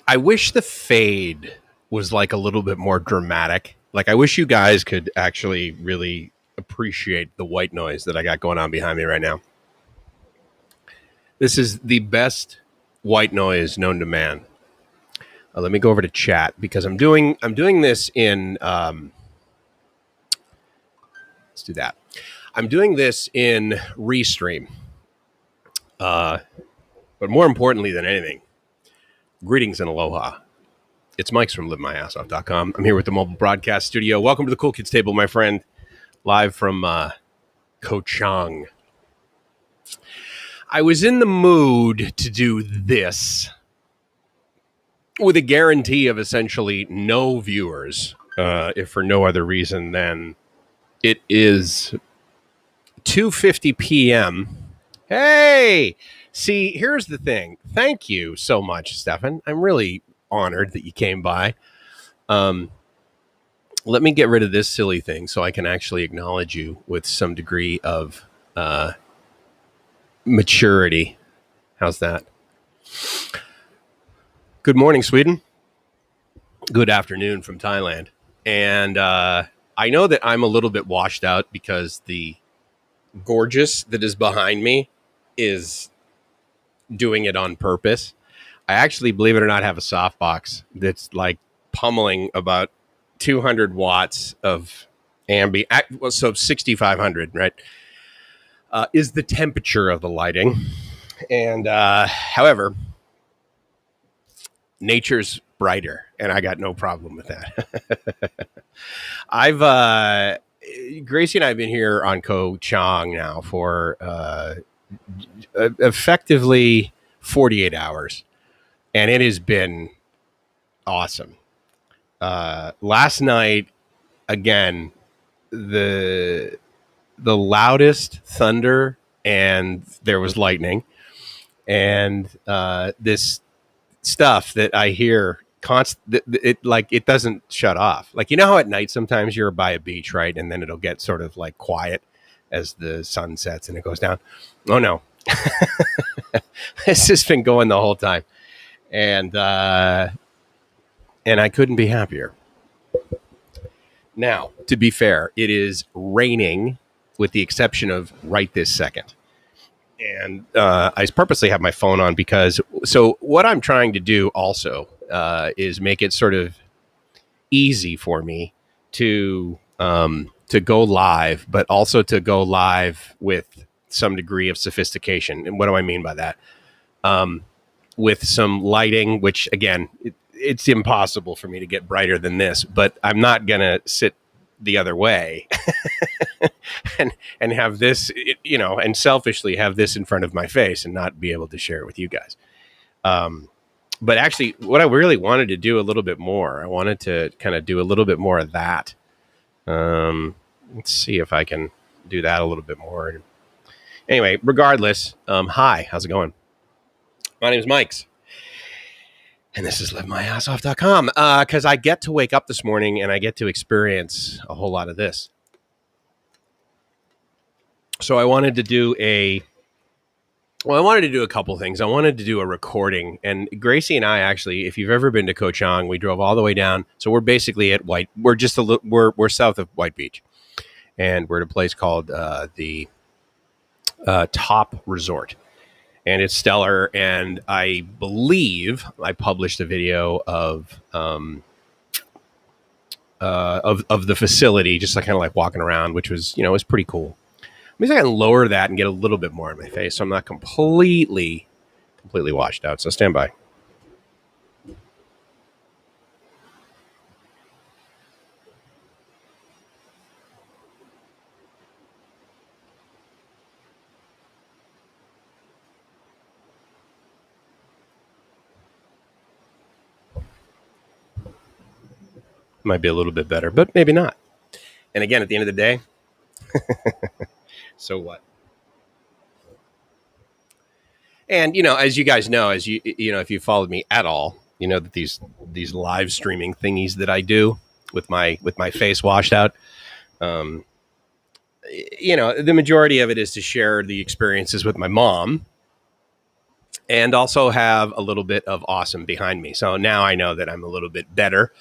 I wish the fade was like a little bit more dramatic. Like I wish you guys could actually really appreciate the white noise that I got going on behind me right now. This is the best white noise known to man. Let me go over to chat because I'm doing this in let's do that. I'm doing this in Restream. But more importantly than anything, greetings and aloha. It's Mike's from livemyassoff.com. I'm here with the mobile broadcast studio. Welcome to the Cool Kids Table, my friend. Live from Koh Chang. I was in the mood to do this with a guarantee of essentially no viewers, if for no other reason than it is 2:50 p.m. Hey! See, here's the thing. Thank you so much, Stefan. I'm really honored that you came by. Let me get rid of this silly thing so I can actually acknowledge you with some degree of maturity. How's that? Good morning, Sweden. Good afternoon from Thailand. And I know that I'm a little bit washed out because the gorgeous that is behind me is doing it on purpose. I actually, believe it or not, have a softbox that's like pummeling about 200 watts of ambient, so 6,500, right, is the temperature of the lighting. And however, nature's brighter, and I got no problem with that. Gracie and I have been here on Koh Chang now for effectively 48 hours, and it has been awesome. Last night, again, the loudest thunder, and there was lightning, and this stuff that I hear it doesn't shut off. Like, you know how at night sometimes you're by a beach, right, and then it'll get sort of like quiet as the sun sets and it goes down. Oh no. This has been going the whole time, and I couldn't be happier. Now, to be fair, it is raining with the exception of right this second. And I purposely have my phone on because, so what I'm trying to do also is make it sort of easy for me to go live, but also to go live with some degree of sophistication. And what do I mean by that? With some lighting, which again, it's impossible for me to get brighter than this, but I'm not going to sit the other way and have this, and selfishly have this in front of my face and not be able to share it with you guys. But actually, what I really wanted to do a little bit more, I wanted to kind of do a little bit more of that. Let's see if I can do that a little bit more. Anyway, regardless, hi, how's it going? My name is Mike's, and this is livemyassoff.com, because I get to wake up this morning and I get to experience a whole lot of this. So I wanted to do a couple things. I wanted to do a recording, and Gracie and I actually, if you've ever been to Koh Chang, we drove all the way down. So we're basically at we're south of White Beach, and we're at a place called the Top Resort. And it's stellar, and I believe I published a video of the facility, just like kind of like walking around, which was, was pretty cool. Maybe I can lower that and get a little bit more in my face, so I'm not completely washed out. So stand by. Might be a little bit better, but maybe not. And again, at the end of the day, so what? And, as you guys know, if you followed me at all, you know that these live streaming thingies that I do with my face washed out, the majority of it is to share the experiences with my mom. and also have a little bit of awesome behind me. So now I know that I'm a little bit better.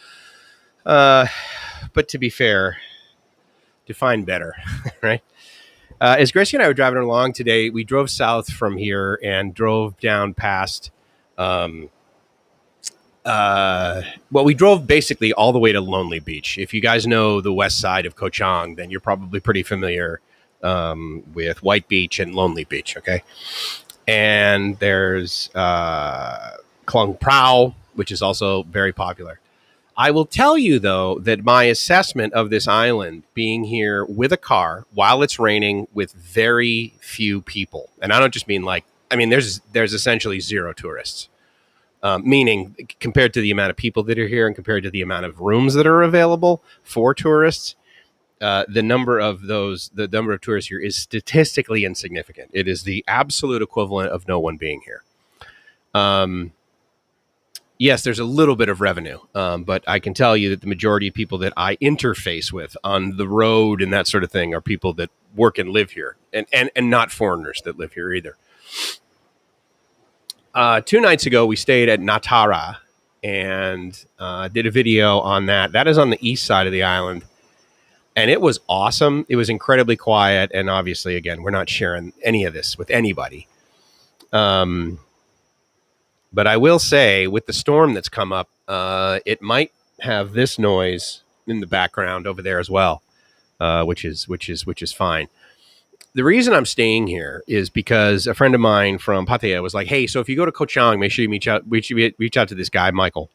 But to be fair, define better, right? As Gracie and I were driving along today, we drove south from here and drove down past. We drove basically all the way to Lonely Beach. If you guys know the west side of Koh Chang, then you're probably pretty familiar with White Beach and Lonely Beach, okay? And there's Klong Prao, which is also very popular. I will tell you, though, that my assessment of this island being here with a car while it's raining with very few people, and I don't just mean there's essentially zero tourists, meaning compared to the amount of people that are here and compared to the amount of rooms that are available for tourists, the number of tourists here is statistically insignificant. It is the absolute equivalent of no one being here. Yes, there's a little bit of revenue, but I can tell you that the majority of people that I interface with on the road and that sort of thing are people that work and live here, and not foreigners that live here either. 2 nights ago, we stayed at Natara and did a video on that. That is on the east side of the island, and it was awesome. It was incredibly quiet, and obviously, again, we're not sharing any of this with anybody. But I will say, with the storm that's come up, it might have this noise in the background over there as well, which is fine. The reason I'm staying here is because a friend of mine from Pattaya was like, "Hey, so if you go to Koh Chang, make sure you reach out to this guy, Michael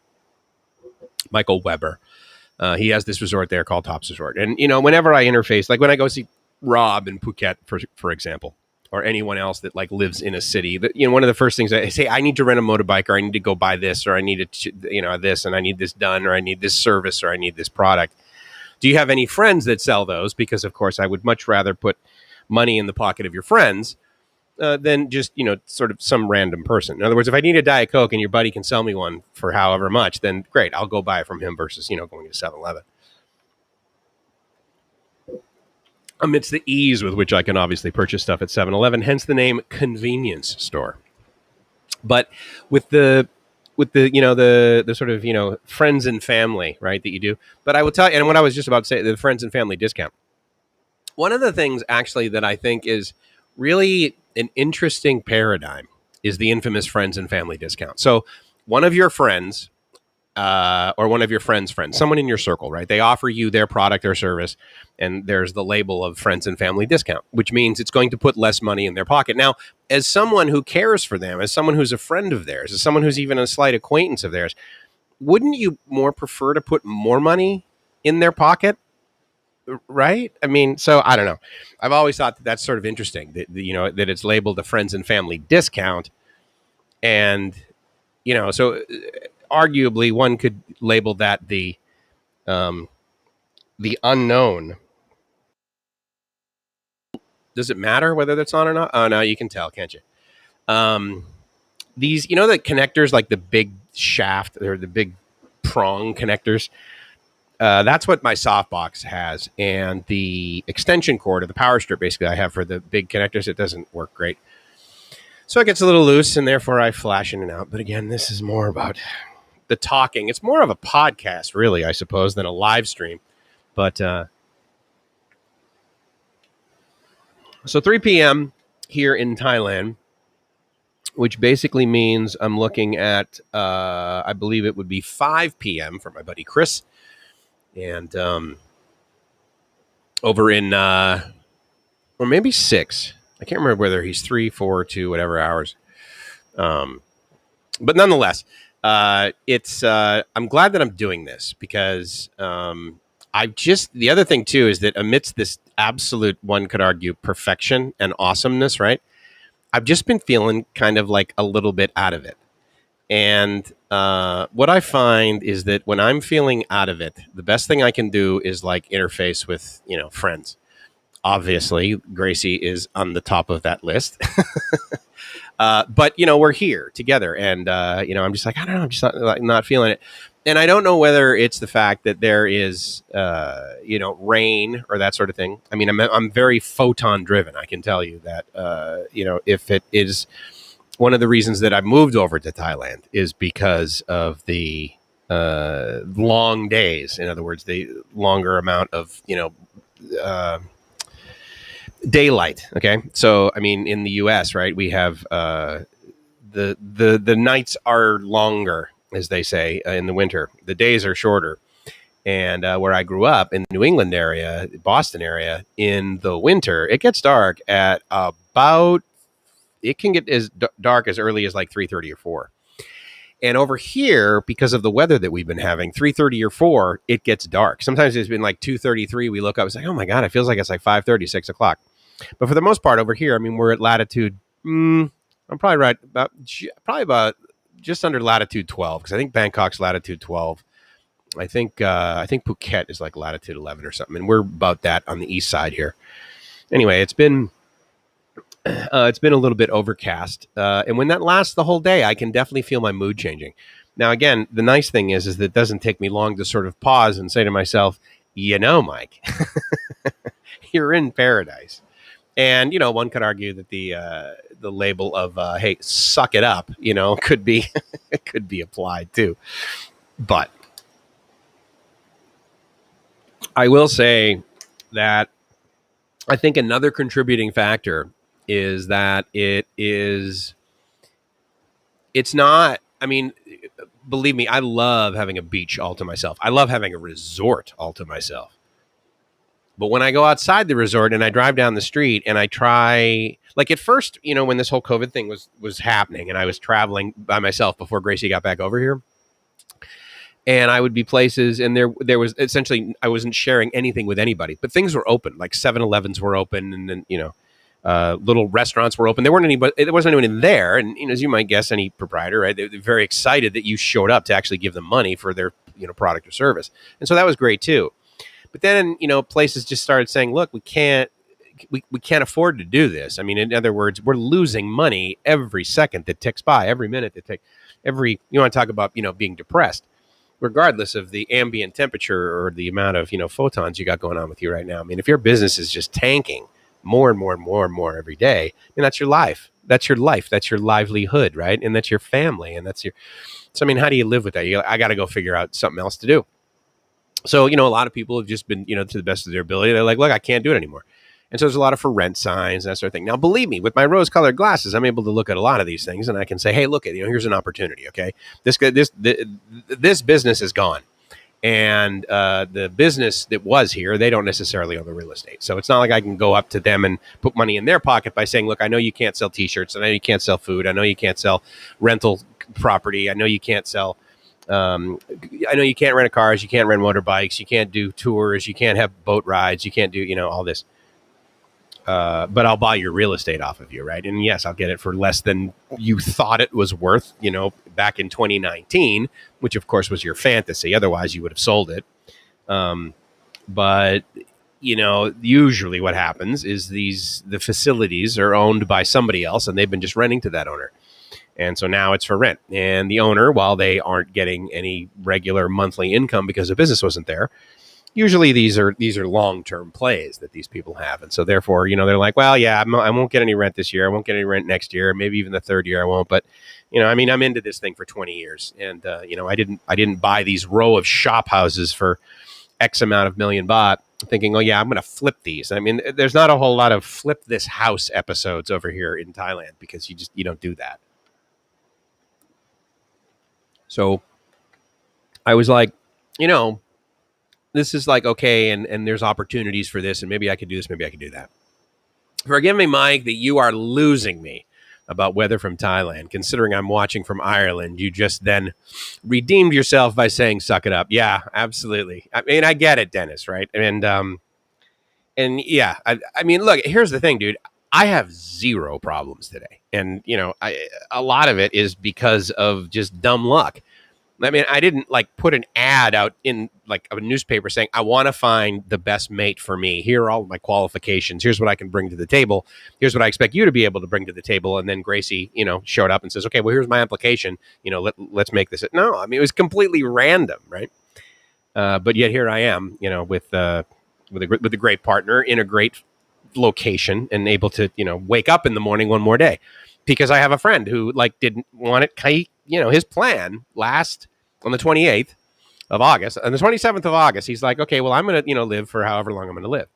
Weber. He has this resort there called Tops Resort, and whenever I interface, like when I go see Rob in Phuket, for example." Or anyone else that lives in a city, that one of the first things I say, I need to rent a motorbike, or I need to go buy this, or I need this, and I need this done, or I need this service, or I need this product. Do you have any friends that sell those? Because of course I would much rather put money in the pocket of your friends than just sort of some random person. In other words, if I need a Diet Coke and your buddy can sell me one for however much, then great, I'll go buy it from him versus going to 7-Eleven. Amidst the ease with which I can obviously purchase stuff at 7-Eleven, hence the name convenience store. But with the sort of friends and family, right, that you do. But I will tell you, and what I was just about to say, the friends and family discount. One of the things actually that I think is really an interesting paradigm is the infamous friends and family discount. So one of your friends or one of your friends' friends, someone in your circle, right? They offer you their product or service, and there's the label of friends and family discount, which means it's going to put less money in their pocket. Now, as someone who cares for them, as someone who's a friend of theirs, as someone who's even a slight acquaintance of theirs, wouldn't you more prefer to put more money in their pocket? Right? I mean, so I don't know. I've always thought that that's sort of interesting that that it's labeled a friends and family discount. And, so arguably one could label that the unknown. Does it matter whether that's on or not? Oh, no, you can tell, can't you? These, the connectors, like the big shaft or the big prong connectors, that's what my softbox has. And the extension cord or the power strip, basically, I have for the big connectors, it doesn't work great. So it gets a little loose, and therefore I flash in and out. But again, this is more about the talking. It's more of a podcast, really, I suppose, than a live stream. But so 3 p.m. here in Thailand, which basically means I'm looking at, I believe it would be 5 p.m. for my buddy Chris. And over in, or maybe 6. I can't remember whether he's 3, 4, 2, whatever hours. But nonetheless, it's I'm glad that I'm doing this because the other thing too is that amidst this absolute, one could argue, perfection and awesomeness, right? I've just been feeling kind of like a little bit out of it. And what I find is that when I'm feeling out of it, the best thing I can do is interface with, friends. Obviously, Gracie is on the top of that list. But, we're here together. And, I'm just I don't know, I'm just not feeling it. And I don't know whether it's the fact that there is, rain or that sort of thing. I mean, I'm very photon driven. I can tell you that, if it is one of the reasons that I moved over to Thailand is because of the long days. In other words, the longer amount of, daylight. Okay. So, I mean, in the US, right, we have the nights are longer, as they say, in the winter. The days are shorter. And where I grew up in the New England area, Boston area, in the winter, it gets dark at about, it can get as dark as early as like 3:30 or 4. And over here, because of the weather that we've been having, 3:30 or 4, it gets dark. Sometimes it's been like 2:33. We look up, it's like, oh my God, it feels like it's like 5:30, 6 o'clock. But for the most part over here, I mean, we're at latitude, I'm probably right, about just under latitude 12, because I think Bangkok's latitude 12. I think Phuket is like latitude 11 or something, and we're about that on the east side here. Anyway, it's been a little bit overcast, and when that lasts the whole day, I can definitely feel my mood changing. Now, again, the nice thing is that it doesn't take me long to sort of pause and say to myself, Mike, you're in paradise. And one could argue that the label of hey, suck it up, could be could be applied too, but. I will say that I think another contributing factor is that it's not, I mean, believe me, I love having a beach all to myself. I love having a resort all to myself. But when I go outside the resort and I drive down the street and I try, like at first, when this whole COVID thing was happening and I was traveling by myself before Gracie got back over here, and I would be places, and there was essentially, I wasn't sharing anything with anybody, but things were open, like 7-Elevens were open, and then, little restaurants were open. There wasn't anyone there. And, as you might guess, any proprietor, right, they're very excited that you showed up to actually give them money for their, product or service. And so that was great too. But then, places just started saying, look, we can't afford to do this. I mean, in other words, we're losing money every second that ticks by, every minute that ticks, you want to talk about, being depressed. Regardless of the ambient temperature or the amount of, photons you got going on with you right now. I mean, if your business is just tanking more and more and more and more every day, then that's your life. That's your life. That's your livelihood, right? And that's your family. And so, I mean, how do you live with that? I got to go figure out something else to do. So, a lot of people have just been, to the best of their ability. They're like, look, I can't do it anymore. And so there's a lot of for rent signs and that sort of thing. Now, believe me, with my rose-colored glasses, I'm able to look at a lot of these things, and I can say, "Hey, look at here's an opportunity." Okay, this business is gone, and the business that was here, they don't necessarily own the real estate. So it's not like I can go up to them and put money in their pocket by saying, "Look, I know you can't sell T-shirts. I know you can't sell food. I know you can't sell rental property. I know you can't sell." I know you can't rent cars. You can't rent motorbikes. You can't do tours. You can't have boat rides. You can't do all this. But I'll buy your real estate off of you, right? And yes, I'll get it for less than you thought it was worth, back in 2019, which of course was your fantasy. Otherwise, you would have sold it. But usually what happens is the facilities are owned by somebody else, and they've been just renting to that owner. And so now it's for rent. And the owner, while they aren't getting any regular monthly income because the business wasn't there, usually these are long-term plays that these people have. And so therefore, they're like, well, yeah, I won't get any rent this year. I won't get any rent next year. Maybe even the third year I won't. But, I'm into this thing for 20 years. And, I didn't buy these row of shop houses for X amount of million baht thinking, oh yeah, I'm going to flip these. I mean, there's not a whole lot of flip this house episodes over here in Thailand because you don't do that. So I was like, this is like, okay, and there's opportunities for this, and maybe I could do this, maybe I could do that. Forgive me, Mike, that you are losing me about weather from Thailand, considering I'm watching from Ireland. You just then redeemed yourself by saying, suck it up. Yeah, absolutely. I mean, I get it, Dennis, right? And yeah, I mean, look, here's the thing, dude. I have zero problems today. And, a lot of it is because of just dumb luck. I mean, I didn't put an ad out in a newspaper saying, I want to find the best mate for me. Here are all of my qualifications. Here's what I can bring to the table. Here's what I expect you to be able to bring to the table. And then Gracie, showed up and says, okay, well, here's my application. Let's make this. No, I mean, it was completely random. Right. But yet here I am, with a great partner in a great location and able to, wake up in the morning one more day. because I have a friend who like didn't want it. His plan last on the 28th of August, and the 27th of August, he's like, okay, well, I'm going to, live for however long I'm going to live.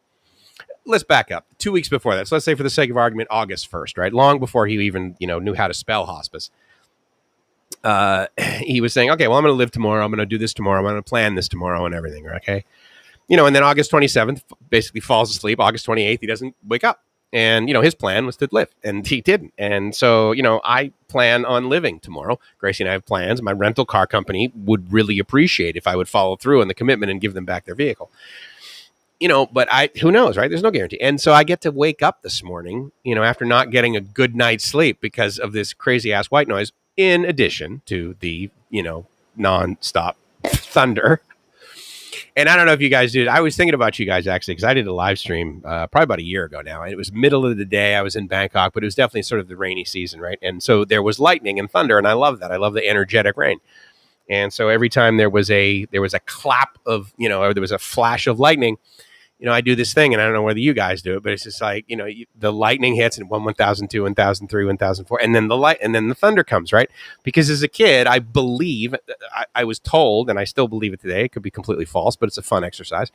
Let's back up 2 weeks before that. So let's say, for the sake of argument, August 1st, right? Long before he even, knew how to spell hospice. He was saying, okay, well, I'm going to live tomorrow. I'm going to do this tomorrow. I'm going to plan this tomorrow and everything. Okay. And then August 27th basically falls asleep. August 28th, he doesn't wake up. And, his plan was to live, and he didn't. And so, I plan on living tomorrow. Gracie and I have plans. My rental car company would really appreciate if I would follow through on the commitment and give them back their vehicle. But who knows, right? There's no guarantee. And so I get to wake up this morning, after not getting a good night's sleep because of this crazy ass white noise, in addition to the, nonstop thunder. And I don't know if you guys did. I was thinking about you guys, actually, because I did a live stream probably about a year ago now. It was middle of the day. I was in Bangkok, but it was definitely sort of the rainy season, right? And so there was lightning and thunder, and I love that. I love the energetic rain. And so every time there was a clap of, or there was a flash of lightning, I do this thing, and I don't know whether you guys do it, but it's just like, the lightning hits in 1002, 1003, 1004, and then the thunder comes, right? Because as a kid, I believe, I was told, and I still believe it today, it could be completely false, but it's a fun exercise,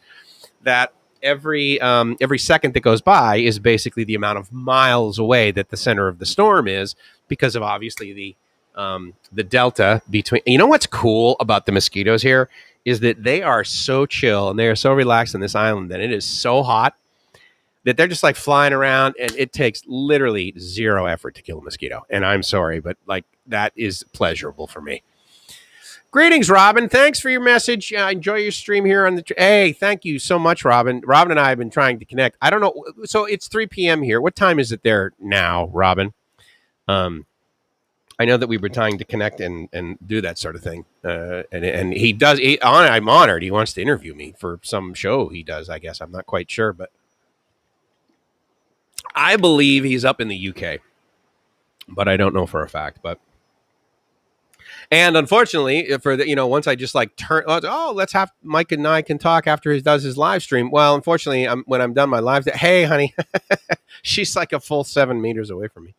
that every second that goes by is basically the amount of miles away that the center of the storm is, because of obviously the delta between. What's cool about the mosquitoes here is that they are so chill and they are so relaxed on this island that it is so hot that they're just like flying around, and it takes literally zero effort to kill a mosquito. And I'm sorry, but like that is pleasurable for me. Greetings, Robin. Thanks for your message. Enjoy your stream here on the. Hey, thank you so much, Robin. Robin and I have been trying to connect. I don't know. So it's 3 p.m. here. What time is it there now, Robin? I know that we were trying to connect and do that sort of thing. And he does. I'm honored. He wants to interview me for some show he does, I guess. I'm not quite sure, but I believe he's up in the UK, but I don't know for a fact. And unfortunately, for the, once I just like turn, let's have Mike and I can talk after he does his live stream. Well, unfortunately, when I'm done my live, hey, honey, she's like a full 7 meters away from me.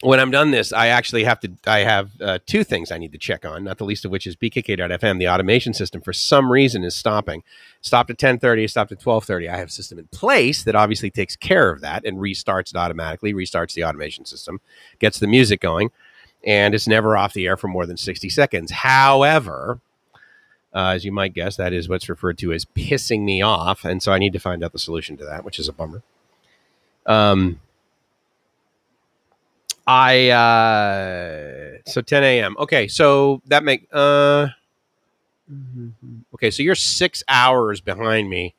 When I'm done this, I actually have two things I need to check on, not the least of which is BKK.FM. The automation system, for some reason, is stopping. Stopped at 10:30, stopped at 12:30. I have a system in place that obviously takes care of that and restarts it automatically, restarts the automation system, gets the music going, and it's never off the air for more than 60 seconds. However, as you might guess, that is what's referred to as pissing me off, and so I need to find out the solution to that, which is a bummer. So 10 a.m. Okay, so that okay, so you're 6 hours behind me.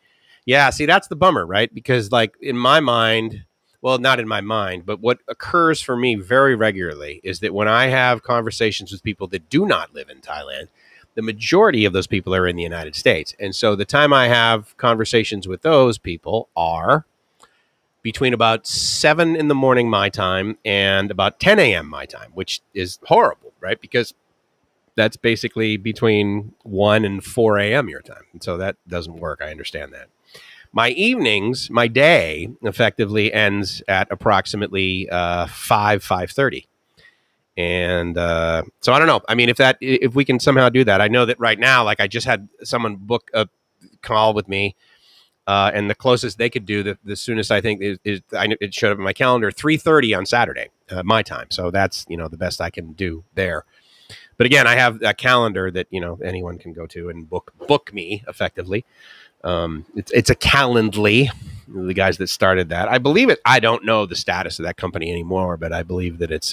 Yeah, see, that's the bummer, right? Because like in my mind, well, not in my mind, but what occurs for me very regularly is that when I have conversations with people that do not live in Thailand, the majority of those people are in the United States. And so the time I have conversations with those people are between about 7 in the morning my time and about 10 a.m. my time, which is horrible, right? Because that's basically between 1 and 4 a.m. your time. And so that doesn't work. I understand that. My evenings, my day effectively ends at approximately 5:30. And so I don't know. I mean, if we can somehow do that, I know that right now, like I just had someone book a call with me. And the closest they could do, the soonest I think is it showed up in my calendar, 3:30 on Saturday, my time. So that's, the best I can do there. But again, I have a calendar that, anyone can go to and book me effectively. It's a Calendly, the guys that started that. I believe it. I don't know the status of that company anymore, but I believe that it's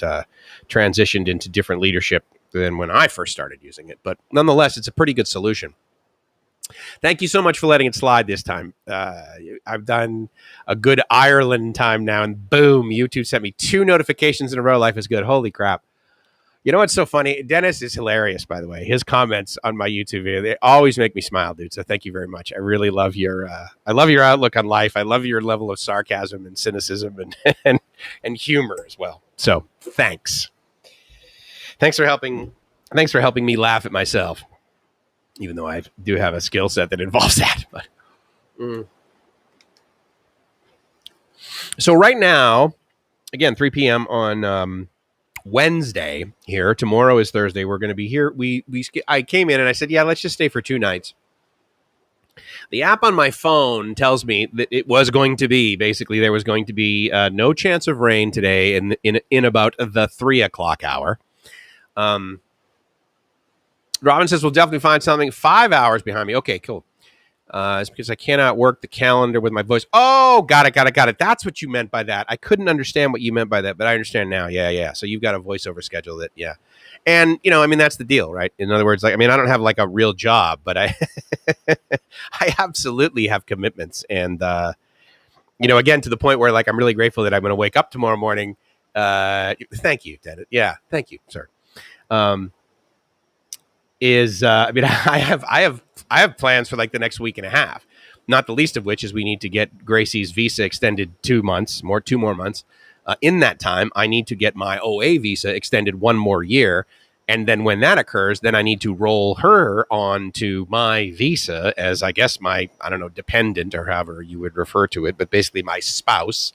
transitioned into different leadership than when I first started using it. But nonetheless, it's a pretty good solution. Thank you so much for letting it slide this time. I've done a good Ireland time now, and boom, YouTube sent me 2 notifications in a row. Life is good. Holy crap. You know what's so funny? Dennis is hilarious, by the way. His comments on my YouTube video, they always make me smile, dude. So thank you very much. I really love your outlook on life. I love your level of sarcasm and cynicism and humor as well. So thanks. Thanks for helping me laugh at myself. Even though I do have a skill set that involves that. But So right now, again, 3 p.m. on Wednesday here. Tomorrow is Thursday. We're going to be here. I came in and I said, yeah, let's just stay for 2 nights. The app on my phone tells me that it was going to be, basically, there was going to be no chance of rain today in about the 3 o'clock hour. Robin says, we'll definitely find something 5 hours behind me. Okay, cool. It's because I cannot work the calendar with my voice. Oh, got it. That's what you meant by that. I couldn't understand what you meant by that, but I understand now. Yeah. So you've got a voiceover schedule that, yeah. And, that's the deal, right? In other words, I don't have like a real job, but I absolutely have commitments. And, again, to the point where like I'm really grateful that I'm going to wake up tomorrow morning. Thank you, Ted. Yeah, thank you, sir. I have plans for like the next week and a half, not the least of which is we need to get Gracie's visa extended 2 months, 2 more months. In that time, I need to get my OA visa extended 1 more year. And then when that occurs, then I need to roll her onto my visa as, I guess, my, dependent or however you would refer to it, but basically my spouse.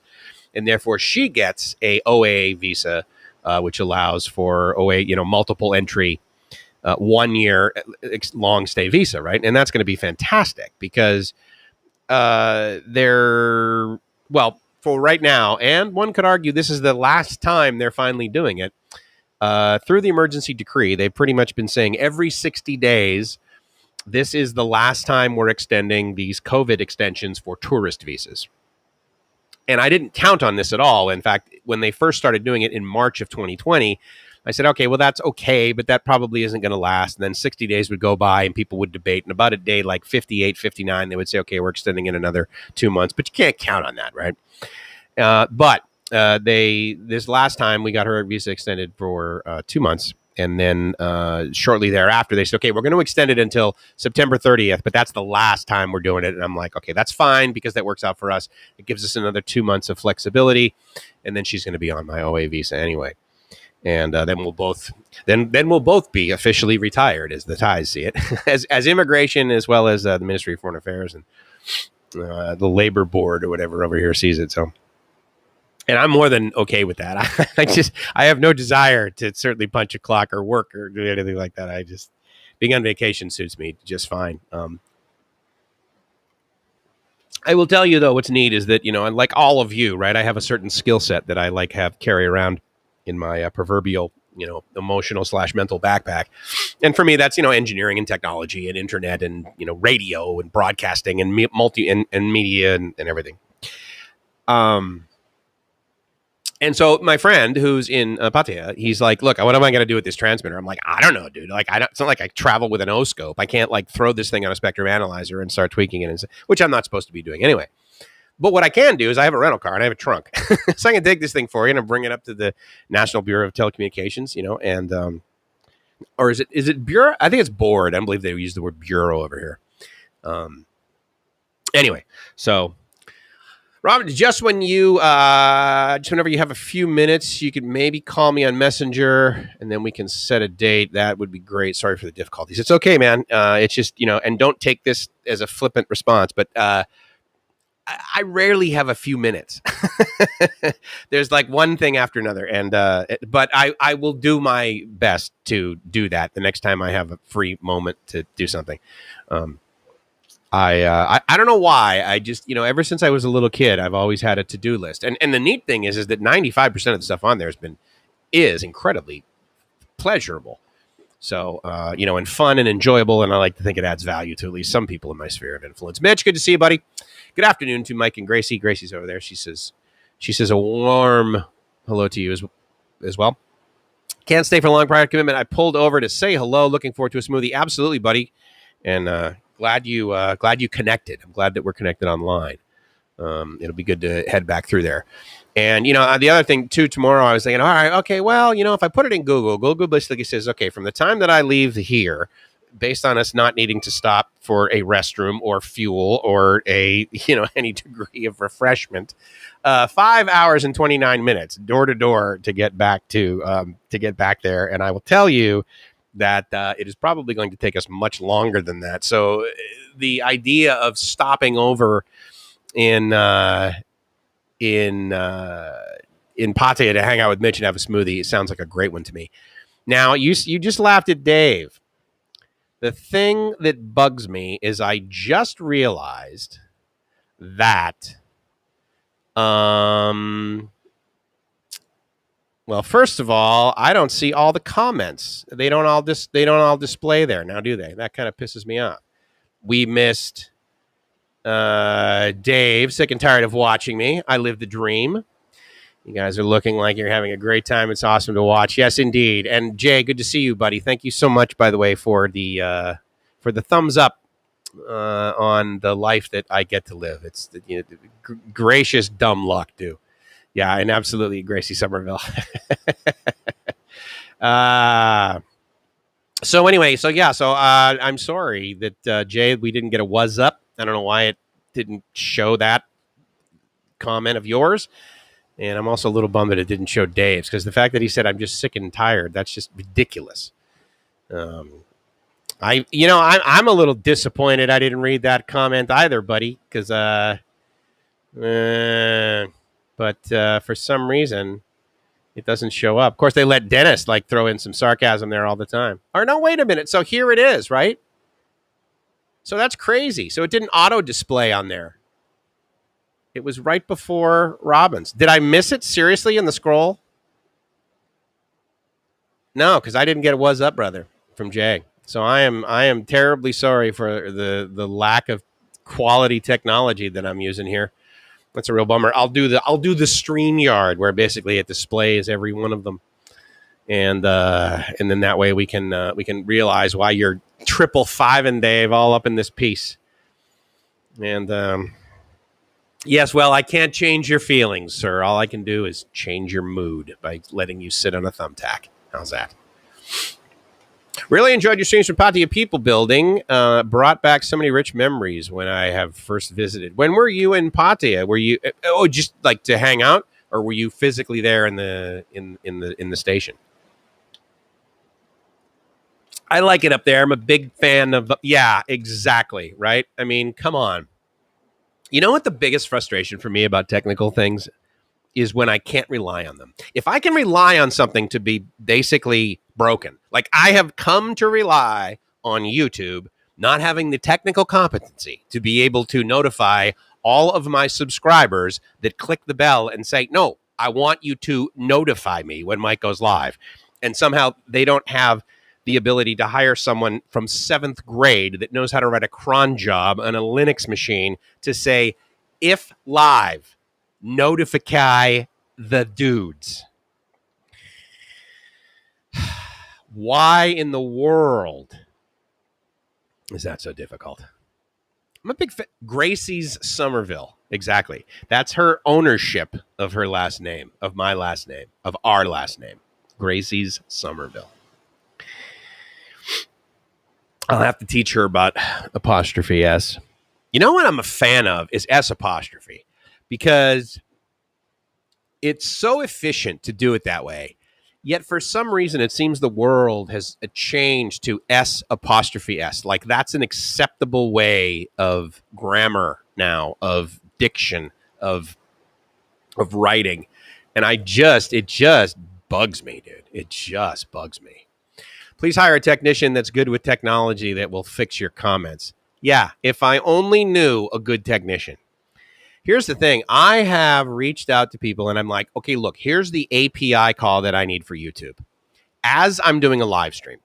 And therefore she gets a OA visa, which allows for OA, multiple entry 1 year long stay visa, right? And that's going to be fantastic because for right now, and one could argue this is the last time they're finally doing it, through the emergency decree, they've pretty much been saying every 60 days, this is the last time we're extending these COVID extensions for tourist visas. And I didn't count on this at all. In fact, when they first started doing it in March of 2020, I said, okay, well, that's okay, but that probably isn't going to last. And then 60 days would go by and people would debate. And about a day like 58, 59, they would say, okay, we're extending it another 2 months. But you can't count on that, right? But this last time we got her visa extended for 2 months. And then shortly thereafter, they said, okay, we're going to extend it until September 30th, but that's the last time we're doing it. And I'm like, okay, that's fine because that works out for us. It gives us another 2 months of flexibility. And then she's going to be on my OA visa anyway. And then we'll both be officially retired, as the Thais see it, as immigration as well as the Ministry of Foreign Affairs and the Labor Board or whatever over here sees it. So, and I'm more than okay with that. I have no desire to certainly punch a clock or work or do anything like that. Being on vacation suits me just fine. I will tell you though, what's neat is that and like all of you, right? I have a certain skill set that I carry around in my proverbial, emotional / mental backpack. And for me, that's, engineering and technology and internet and, radio and broadcasting and and media and everything. And so my friend who's in Pattaya, he's like, look, what am I going to do with this transmitter? I'm like, I don't know, dude. It's not like I travel with an O-scope. I can't throw this thing on a spectrum analyzer and start tweaking it, which I'm not supposed to be doing anyway. But what I can do is I have a rental car and I have a trunk. So I can take this thing for you and bring it up to the National Bureau of Telecommunications, and, or is it Bureau? I think it's board. I don't believe they use the word bureau over here. Anyway, so Robin, just whenever you have a few minutes, you could maybe call me on Messenger and then we can set a date. That would be great. Sorry for the difficulties. It's okay, man. It's just, and don't take this as a flippant response, but, I rarely have a few minutes. There's like one thing after another. And, but I will do my best to do that the next time I have a free moment to do something. I don't know why. I just, ever since I was a little kid, I've always had a to-do list. And the neat thing is that 95% of the stuff on there is incredibly pleasurable. So, and fun and enjoyable. And I like to think it adds value to at least some people in my sphere of influence. Mitch, good to see you, buddy. Good afternoon to Mike and Gracie. Gracie's over there. She says a warm hello to you as well. Can't stay for long prior commitment. I pulled over to say hello. Looking forward to a smoothie. Absolutely, buddy. And glad you connected. I'm glad that we're connected online. It'll be good to head back through there. And, the other thing, too, tomorrow I was thinking, all right, okay, well, if I put it in Google basically says, okay, from the time that I leave here, based on us not needing to stop for a restroom or fuel or any degree of refreshment, 5 hours and 29 minutes door to door to get back there. And I will tell you that it is probably going to take us much longer than that. So the idea of stopping over in in Pattaya to hang out with Mitch and have a smoothie. It sounds like a great one to me. Now, you just laughed at Dave. The thing that bugs me is I just realized that, well, first of all, I don't see all the comments. They don't all display there now, do they? That kind of pisses me off. We missed Dave, sick and tired of watching me. I live the dream. You guys are looking like you're having a great time. It's awesome to watch. Yes, indeed. And Jay, good to see you, buddy. Thank you so much, by the way, for the thumbs up on the life that I get to live. It's gracious dumb luck, dude. Yeah, and absolutely, Gracie Somerville. So anyway, I'm sorry that Jay, we didn't get a was up. I don't know why it didn't show that comment of yours. And I'm also a little bummed that it didn't show Dave's, because the fact that he said I'm just sick and tired, that's just ridiculous. I'm a little disappointed I didn't read that comment either, buddy, because but for some reason it doesn't show up. Of course, they let Dennis throw in some sarcasm there all the time. Or no, wait a minute. So here it is, right? So that's crazy. So it didn't auto display on there. It was right before Robbins. Did I miss it seriously in the scroll? No, because I didn't get a was up, brother, from Jay. So I am terribly sorry for the lack of quality technology that I'm using here. That's a real bummer. I'll do the Streamyard, where basically it displays every one of them, and then that way we can realize why you're 555 and Dave all up in this piece. And yes, well, I can't change your feelings, sir. All I can do is change your mood by letting you sit on a thumbtack. How's that? Really enjoyed your streams from Pattaya People Building. Brought back so many rich memories when I have first visited. When were you in Pattaya? Were you just to hang out, or were you physically there in the station? I like it up there. I'm a big fan of. Yeah, exactly. Right. I mean, come on. You know what the biggest frustration for me about technical things is? When I can't rely on them. If I can rely on something to be basically broken, like I have come to rely on YouTube not having the technical competency to be able to notify all of my subscribers that click the bell and say, no, I want you to notify me when Mike goes live. And somehow they don't have the ability to hire someone from 7th grade that knows how to write a cron job on a Linux machine to say, if live, notify the dudes. Why in the world is that so difficult? I'm a big fan. Gracie's Somerville. Exactly. That's her ownership of her last name, of my last name, of our last name. Gracie's Somerville. I'll have to teach her about apostrophe S. You know what I'm a fan of is S apostrophe, because it's so efficient to do it that way. Yet for some reason, it seems the world has changed to S apostrophe S. Like that's an acceptable way of grammar now, of diction, of writing. And it just bugs me, dude. It just bugs me. Please hire a technician that's good with technology that will fix your comments. Yeah, if I only knew a good technician. Here's the thing. I have reached out to people and I'm like, okay, look, here's the API call that I need for YouTube. As I'm doing a live stream,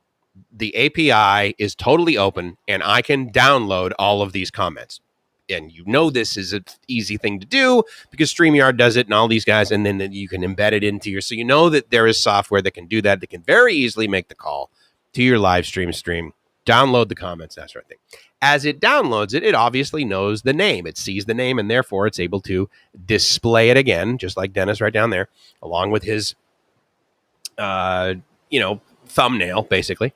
the API is totally open and I can download all of these comments. And you know this is an easy thing to do because Streamyard does it and all these guys, and then you can embed it into your, so you know that there is software that can do that, that can very easily make the call to your live stream, download the comments, that sort of thing. As it downloads it, it obviously knows the name. It sees the name, and therefore it's able to display it again, just like Dennis right down there, along with his, thumbnail, basically.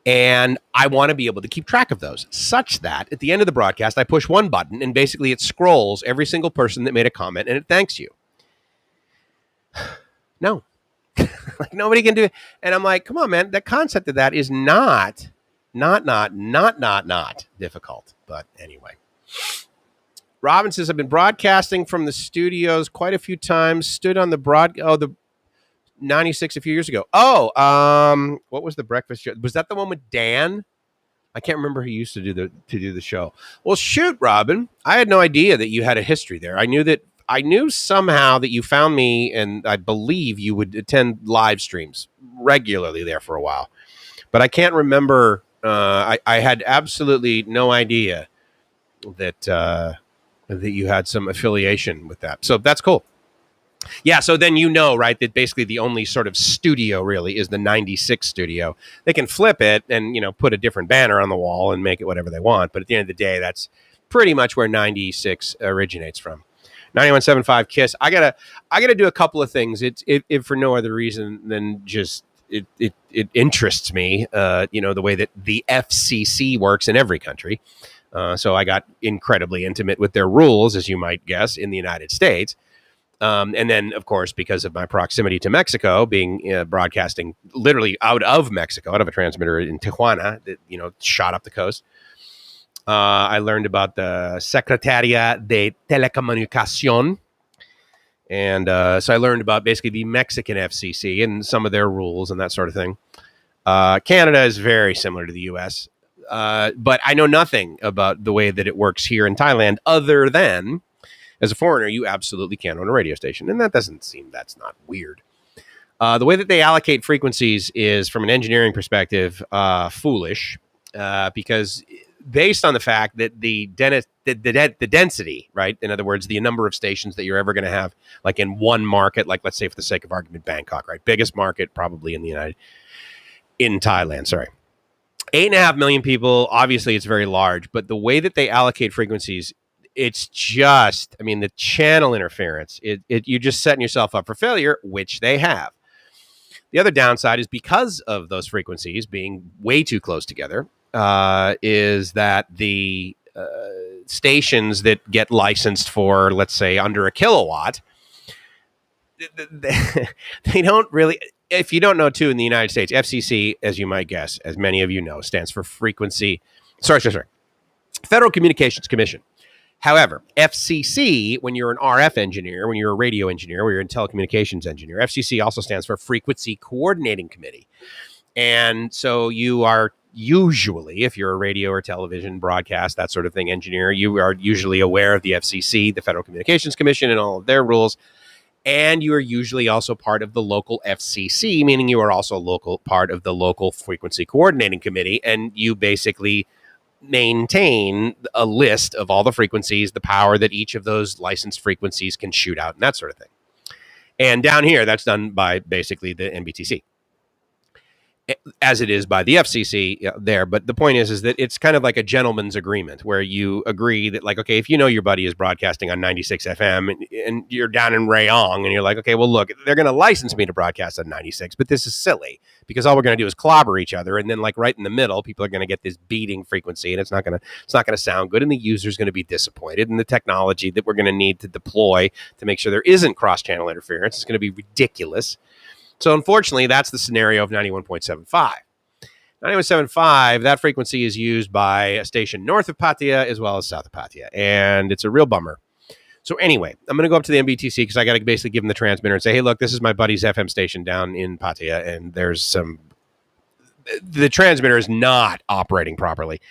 And I want to be able to keep track of those, such that at the end of the broadcast, I push one button, and basically it scrolls every single person that made a comment, and it thanks you. No. Like nobody can do it. And I'm like, come on, man. The concept of that is not difficult. But anyway. Robin says, I've been broadcasting from the studios quite a few times. Stood on the the 96 a few years ago. What was the breakfast show? Was that the one with Dan? I can't remember who used to do the show. Well, shoot, Robin, I had no idea that you had a history there. I knew somehow that you found me, and I believe you would attend live streams regularly there for a while. But I can't remember. I had absolutely no idea that you had some affiliation with that. So that's cool. Yeah, so then right, that basically the only sort of studio really is the 96 studio. They can flip it and, put a different banner on the wall and make it whatever they want. But at the end of the day, that's pretty much where 96 originates from. 91.75 KISS. I gotta do a couple of things. It for no other reason than just it interests me, the way that the FCC works in every country. So I got incredibly intimate with their rules, as you might guess, in the United States. And then, of course, because of my proximity to Mexico, being broadcasting literally out of Mexico, out of a transmitter in Tijuana that, shot up the coast, I learned about the Secretaría de Telecomunicación. And so I learned about basically the Mexican FCC and some of their rules and that sort of thing. Canada is very similar to the U.S., but I know nothing about the way that it works here in Thailand other than, as a foreigner, you absolutely can own a radio station. And that's not weird. The way that they allocate frequencies is, from an engineering perspective, foolish, because based on the fact that the density, right? In other words, the number of stations that you're ever going to have, like in one market, like let's say for the sake of argument, Bangkok, right? Biggest market probably in Thailand, sorry. 8.5 million people. Obviously, it's very large, but the way that they allocate frequencies, it's just, the channel interference, you're just setting yourself up for failure, which they have. The other downside is because of those frequencies being way too close together, is that the stations that get licensed for, let's say, under a kilowatt, they don't really, if you don't know too, in the United States, FCC, as you might guess, as many of you know, stands for Federal Communications Commission. However, FCC, when you're an RF engineer, when you're a radio engineer, when you're a telecommunications engineer, FCC also stands for Frequency Coordinating Committee. And so you are usually, if you're a radio or television broadcast, that sort of thing engineer, you are usually aware of the FCC, the Federal Communications Commission, and all of their rules. And you are usually also part of the local FCC, meaning you are also part of the local Frequency Coordinating Committee. And you basically maintain a list of all the frequencies, the power that each of those licensed frequencies can shoot out, and that sort of thing. And down here, that's done by basically the NBTC, as it is by the FCC there. But the point is that it's kind of like a gentleman's agreement where you agree that, like, okay, if your buddy is broadcasting on 96 FM and you're down in Rayong and you're like, okay, well, look, they're going to license me to broadcast on 96, but this is silly because all we're going to do is clobber each other. And then, like, right in the middle, people are going to get this beating frequency, and it's not going to sound good. And the user's going to be disappointed. And the technology that we're going to need to deploy to make sure there isn't cross-channel interference is going to be ridiculous. So unfortunately, that's the scenario of 91.75. 91.75, that frequency is used by a station north of Pattaya as well as south of Pattaya, and it's a real bummer. So anyway, I'm going to go up to the NBTC because I got to basically give them the transmitter and say, hey, look, this is my buddy's FM station down in Pattaya, and the transmitter is not operating properly.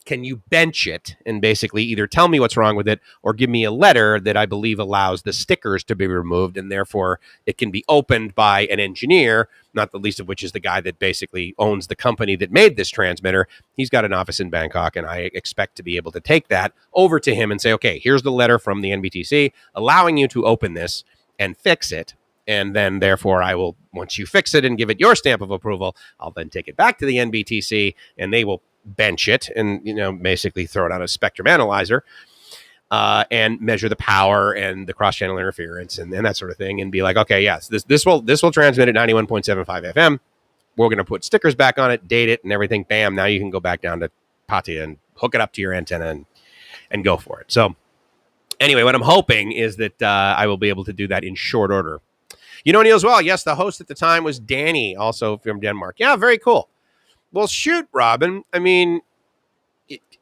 Can you bench it and basically either tell me what's wrong with it or give me a letter that I believe allows the stickers to be removed, and therefore it can be opened by an engineer, not the least of which is the guy that basically owns the company that made this transmitter. He's got an office in Bangkok, and I expect to be able to take that over to him and say, okay, here's the letter from the NBTC allowing you to open this and fix it. And then, therefore, I will, once you fix it and give it your stamp of approval, I'll then take it back to the NBTC, and they will bench it and, basically throw it on a spectrum analyzer and measure the power and the cross-channel interference and that sort of thing, and be like, okay, yes, this will transmit at 91.75 FM. We're going to put stickers back on it, date it, and everything. Bam! Now you can go back down to Pattaya and hook it up to your antenna and go for it. So, anyway, what I'm hoping is that I will be able to do that in short order. Neil as well. Yes, the host at the time was Danny, also from Denmark. Yeah, very cool. Well, shoot, Robin.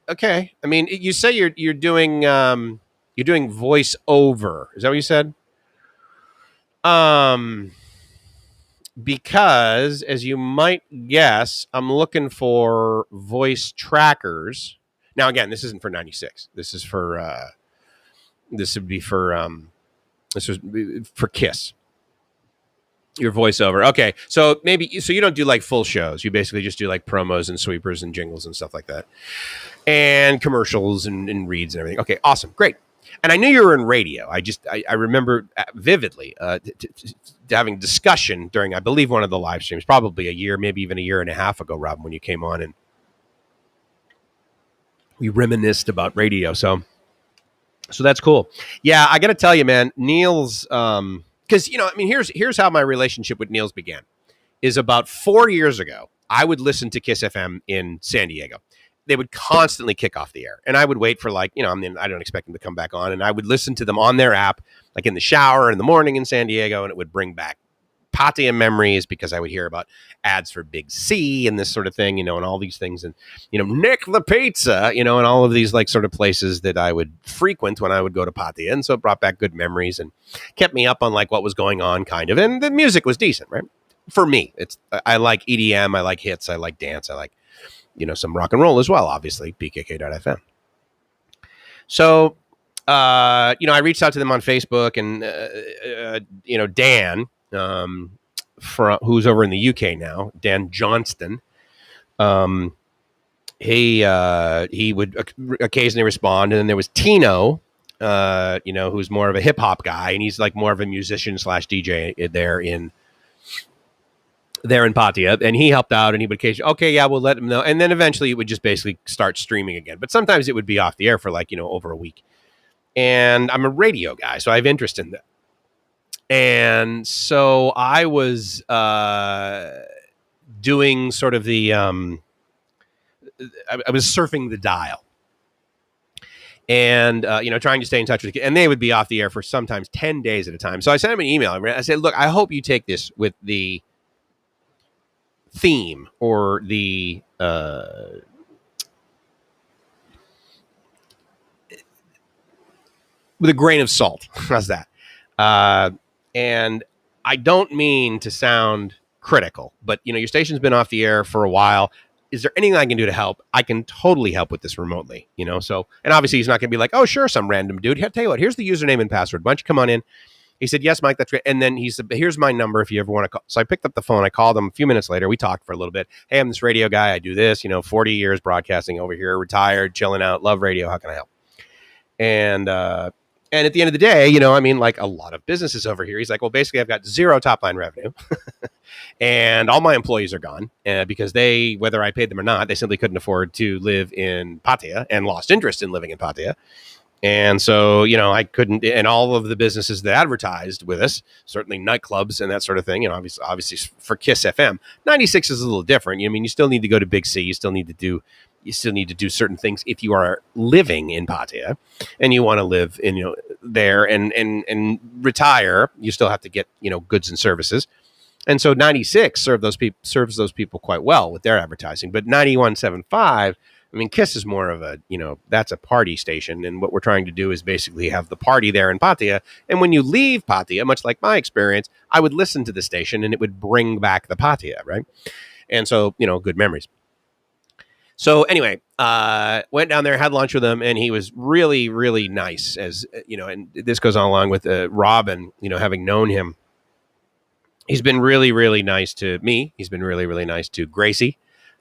Okay. You say you're doing You're doing voice over. Is that what you said? Because as you might guess, I'm looking for voice trackers. Now, again, this isn't for 96. This is for, this would be for, this was for Kiss. Your voiceover. Okay. So so you don't do like full shows. You basically just do like promos and sweepers and jingles and stuff like that. And commercials and reads and everything. Okay. Awesome. Great. And I knew you were in radio. I remember vividly having discussion during, I believe, one of the live streams, probably a year, maybe even a year and a half ago, Rob, when you came on and we reminisced about radio. So that's cool. Yeah, I got to tell you, man, Neil's, because, I mean, here's how my relationship with Neil's began, is about 4 years ago, I would listen to Kiss FM in San Diego. They would constantly kick off the air. And I would wait for I don't expect them to come back on. And I would listen to them on their app, like in the shower in the morning in San Diego. And it would bring back Pattaya memories because I would hear about ads for Big C and this sort of thing, and all these things. And, Nick the Pizza, and all of these like sort of places that I would frequent when I would go to Pattaya. And so it brought back good memories and kept me up on like what was going on kind of. And the music was decent, right? For me, I like EDM. I like hits. I like dance. I like, some rock and roll as well, obviously, BKK.FM. So, I reached out to them on Facebook and, Dan, who's over in the UK now, Dan Johnston, he would occasionally respond. And then there was Tino, who's more of a hip hop guy, and he's like more of a musician / DJ there in Pattaya, and he helped out, and he would occasionally, okay, yeah, we'll let him know. And then eventually it would just basically start streaming again. But sometimes it would be off the air for over a week. And I'm a radio guy, so I have interest in that. And so I was doing sort of the, I was surfing the dial. And, trying to stay in touch with, and they would be off the air for sometimes 10 days at a time. So I sent him an email. I said, look, I hope you take this with the theme or the with a grain of salt. How's that? And I don't mean to sound critical, but your station's been off the air for a while. Is there anything I can do to help? I can totally help with this remotely, So, and obviously he's not going to be like, oh, sure, some random dude. Here, tell you what, here's the username and password. Why don't you come on in? He said, yes, Mike, that's great. And then he said, here's my number if you ever want to call. So I picked up the phone. I called him a few minutes later. We talked for a little bit. Hey, I'm this radio guy. I do this, 40 years broadcasting over here, retired, chilling out, love radio. How can I help? And at the end of the day, like a lot of businesses over here, he's like, well, basically I've got zero top line revenue and all my employees are gone because they, whether I paid them or not, they simply couldn't afford to live in Pattaya and lost interest in living in Pattaya. And so, I couldn't, and all of the businesses that advertised with us, certainly nightclubs and that sort of thing, obviously for Kiss FM, 96 is a little different. You still need to go to Big C. You still need to do certain things if you are living in Pattaya and you want to live in, there and retire. You still have to get, goods and services. And so 96 serves those people quite well with their advertising, but 91.75, Kiss is more of a, that's a party station. And what we're trying to do is basically have the party there in Pattaya. And when you leave Pattaya, much like my experience, I would listen to the station and it would bring back the Pattaya, right? And so, good memories. So anyway, went down there, had lunch with him, and he was really, really nice as, and this goes on along with Robin, having known him. He's been really, really nice to me. He's been really, really nice to Gracie.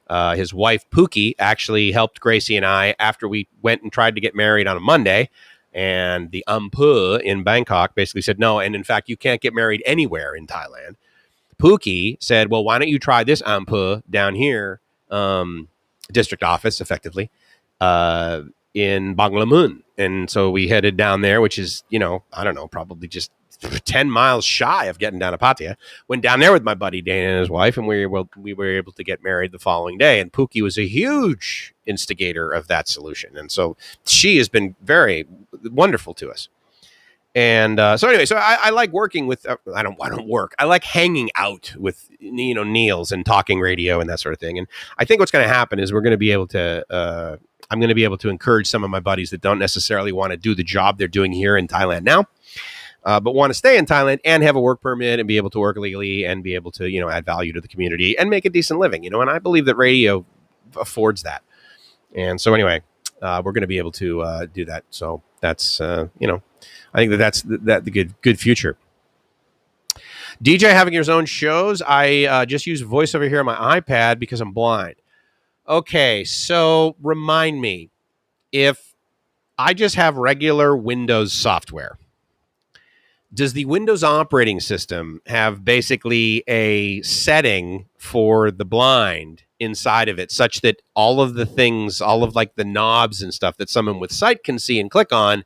His wife, Pookie, actually helped Gracie and I after we went and tried to get married on a Monday. And the Ampu in Bangkok basically said no. And in fact, you can't get married anywhere in Thailand. Pookie said, well, why don't you try this Ampu down here, district office, effectively, in Banglamun. And so we headed down there, which is, I don't know, probably just 10 miles shy of getting down to Pattaya. Went down there with my buddy Dana and his wife, and we were able to get married the following day. And Pookie was a huge instigator of that solution, and so she has been very wonderful to us. And so anyway, so I like working with. I don't work. I like hanging out with Neils and talking radio and that sort of thing. And I think what's going to happen is we're going to be able to I'm going to be able to encourage some of my buddies that don't necessarily want to do the job they're doing here in Thailand now, but want to stay in Thailand and have a work permit and be able to work legally and be able to, add value to the community and make a decent living, and I believe that radio affords that. And so anyway, we're going to be able to do that. So that's, I think that's the good future. DJ having his own shows. I just use voiceover here on my iPad because I'm blind. Okay, so remind me, if I just have regular Windows software, does the Windows operating system have basically a setting for the blind inside of it such that all of the things, all of like the knobs and stuff that someone with sight can see and click on,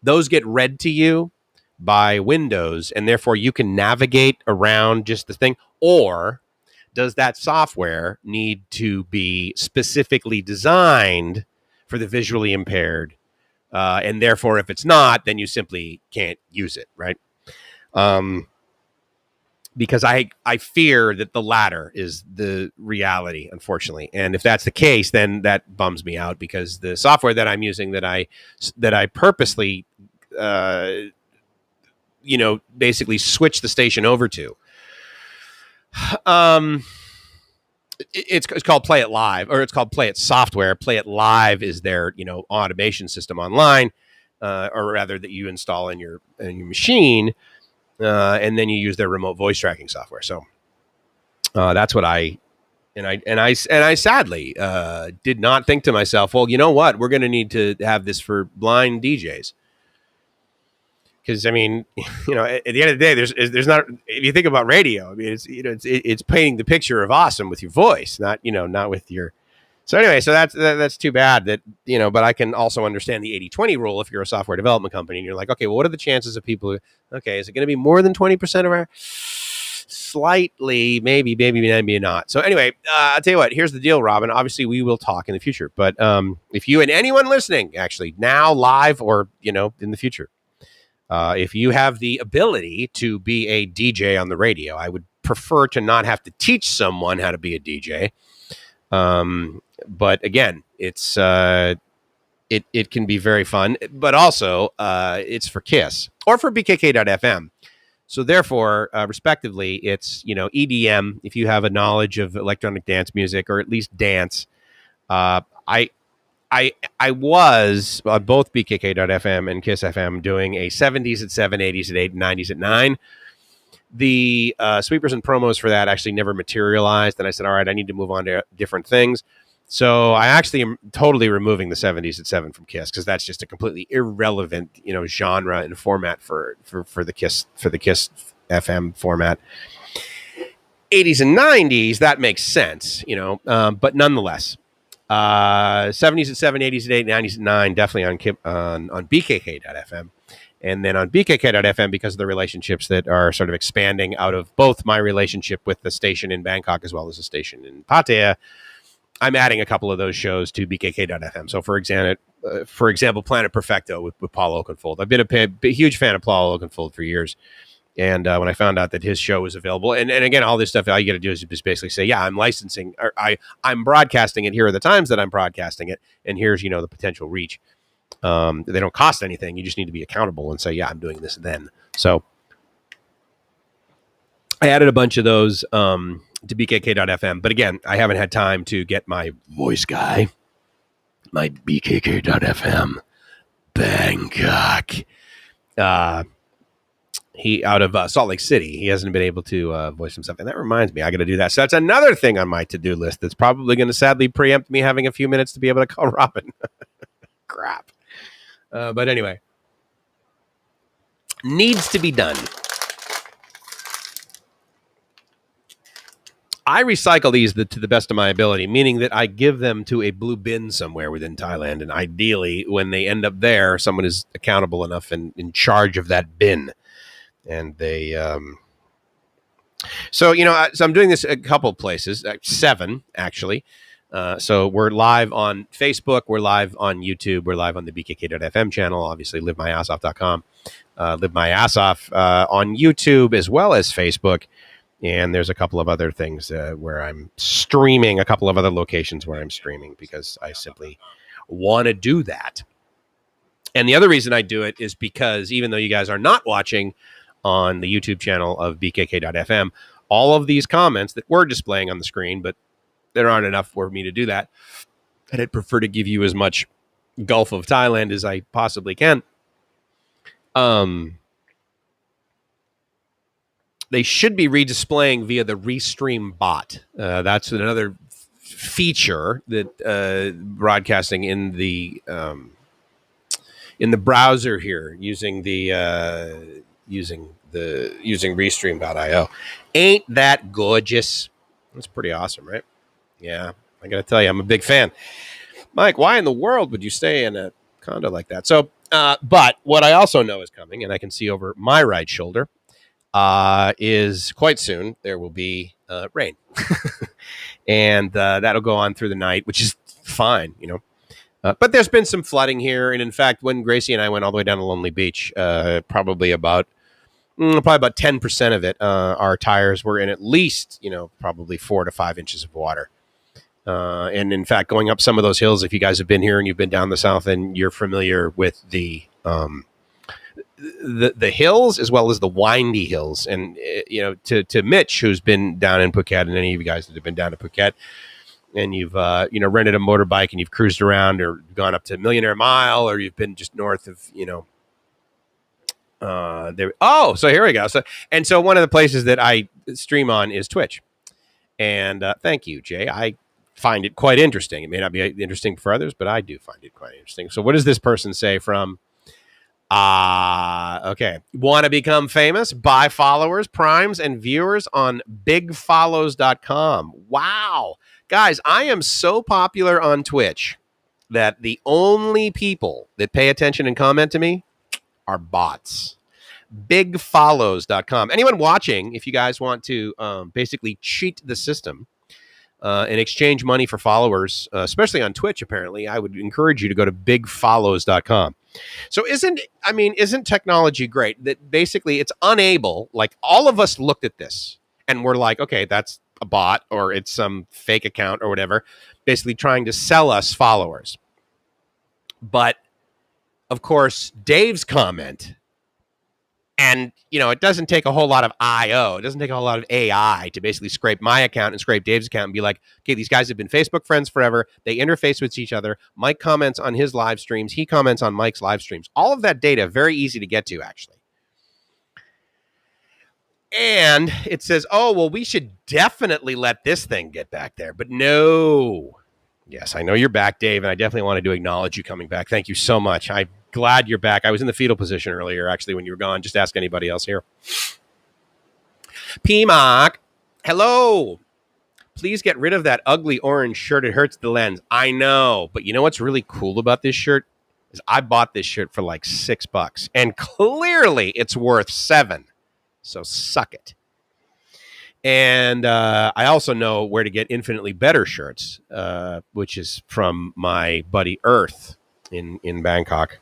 those get read to you by Windows, and therefore you can navigate around just the thing? Or does that software need to be specifically designed for the visually impaired? And therefore, if it's not, then you simply can't use it, right? Because I fear that the latter is the reality, unfortunately. And if that's the case, then that bums me out, because the software that I'm using, that I purposely basically switch the station over to. It's called Play It Live, or it's called Play It Software. Play It Live is their automation system online, or rather that you install in your machine, and then you use their remote voice tracking software. So that's what I sadly did not think to myself, well, you know what, we're going to need to have this for blind DJs. Because, I mean, at the end of the day, there's not, if you think about radio, I mean, it's painting the picture of awesome with your voice, not with your. So anyway, so that's too bad that, but I can also understand the 80-20 rule if you're a software development company and you're like, okay, well, what are the chances of people is it going to be more than 20% of our, slightly, maybe not. So anyway, I'll tell you what, here's the deal, Robin. Obviously we will talk in the future, but if you and anyone listening, actually now live or, in the future, if you have the ability to be a DJ on the radio, I would prefer to not have to teach someone how to be a DJ. But again, it's it can be very fun, but also it's for KISS or for BKK.FM. So therefore, respectively, it's EDM. If you have a knowledge of electronic dance music, or at least dance, I was on both BKK.FM and KISS FM doing a 70s at 7, 80s at 8, 90s at 9. The sweepers and promos for that actually never materialized. And I said, all right, I need to move on to different things. So I actually am totally removing the 70s at 7 from KISS, because that's just a completely irrelevant, genre and format for the KISS FM format. 80s and 90s, that makes sense, but nonetheless. 70s at 7, 80s at 8, 90s at 9, definitely on BKK.FM. And then on BKK.FM, because of the relationships that are sort of expanding out of both my relationship with the station in Bangkok as well as the station in Pattaya, I'm adding a couple of those shows to BKK.FM. So for example, Planet Perfecto with Paul Oakenfold. I've been a huge fan of Paul Oakenfold for years. And when I found out that his show was available, and again, all this stuff, all you got to do is just basically say, yeah, I'm licensing, or I'm broadcasting it. Here are the times that I'm broadcasting it, and here's the potential reach. They don't cost anything. You just need to be accountable and say, yeah, I'm doing this then. So I added a bunch of those to BKK.FM, but again, I haven't had time to get my voice guy, my BKK.FM Bangkok. He out of Salt Lake City. He hasn't been able to voice himself. And that reminds me, I got to do that. So that's another thing on my to-do list that's probably going to sadly preempt me having a few minutes to be able to call Robin. Crap. But anyway, needs to be done. I recycle these to the best of my ability, meaning that I give them to a blue bin somewhere within Thailand. And ideally, when they end up there, someone is accountable enough and in charge of that bin. And they, so I'm doing this a couple of places, 7 actually. So we're live on Facebook, we're live on YouTube, we're live on the BKK.FM channel, obviously livemyassoff.com, Live My Ass Off on YouTube as well as Facebook. And there's a couple of other things where I'm streaming, a couple of other locations where I'm streaming, because I simply want to do that. And the other reason I do it is because even though you guys are not watching on the YouTube channel of BKK.FM, all of these comments that we're displaying on the screen, but there aren't enough for me to do that. And I'd prefer to give you as much Gulf of Thailand as I possibly can. They should be redisplaying via the Restream bot. That's another feature that broadcasting in the browser here using Restream.io. Ain't that gorgeous? That's pretty awesome, right? Yeah, I got to tell you, I'm a big fan. Mike, why in the world would you stay in a condo like that? So, but what I also know is coming, and I can see over my right shoulder, is quite soon there will be rain. And that'll go on through the night, which is fine, you know. But there's been some flooding here. And in fact, when Gracie and I went all the way down to Lonely Beach, probably about 10% of it, our tires were in at least, probably 4 to 5 inches of water. And in fact, going up some of those hills, if you guys have been here and you've been down the south and you're familiar with the hills as well as the windy hills. And, to Mitch, who's been down in Phuket, and any of you guys that have been down to Phuket, and you've, rented a motorbike and you've cruised around or gone up to Millionaire Mile, or you've been just north of, there. Oh, so here we go. So one of the places that I stream on is Twitch. And thank you, Jay. I find it quite interesting. It may not be interesting for others, but I do find it quite interesting. So what does this person say from... okay. Want to become famous? Buy followers, primes, and viewers on bigfollows.com. Wow. Guys, I am so popular on Twitch that the only people that pay attention and comment to me are bots. Bigfollows.com. Anyone watching, if you guys want to basically cheat the system and exchange money for followers, especially on Twitch, apparently, I would encourage you to go to bigfollows.com. So isn't technology great that basically it's unable, like all of us looked at this and we're like, okay, that's a bot or it's some fake account or whatever, basically trying to sell us followers. But of course, Dave's comment, and it doesn't take a whole lot of IO. It doesn't take a whole lot of AI to basically scrape my account and scrape Dave's account and be like, okay, these guys have been Facebook friends forever. They interface with each other. Mike comments on his live streams. He comments on Mike's live streams. All of that data, very easy to get to, actually. And it says, oh, well, we should definitely let this thing get back there. But no. Yes, I know you're back, Dave, and I definitely wanted to acknowledge you coming back. Thank you so much. I'm glad you're back. I was in the fetal position earlier, actually, when you were gone. Just ask anybody else here. P-Mark, hello. Please get rid of that ugly orange shirt. It hurts the lens. I know, but you know what's really cool about this shirt? Is I bought this shirt for like $6, and clearly it's worth $7. So suck it. And I also know where to get infinitely better shirts, which is from my buddy Earth in Bangkok.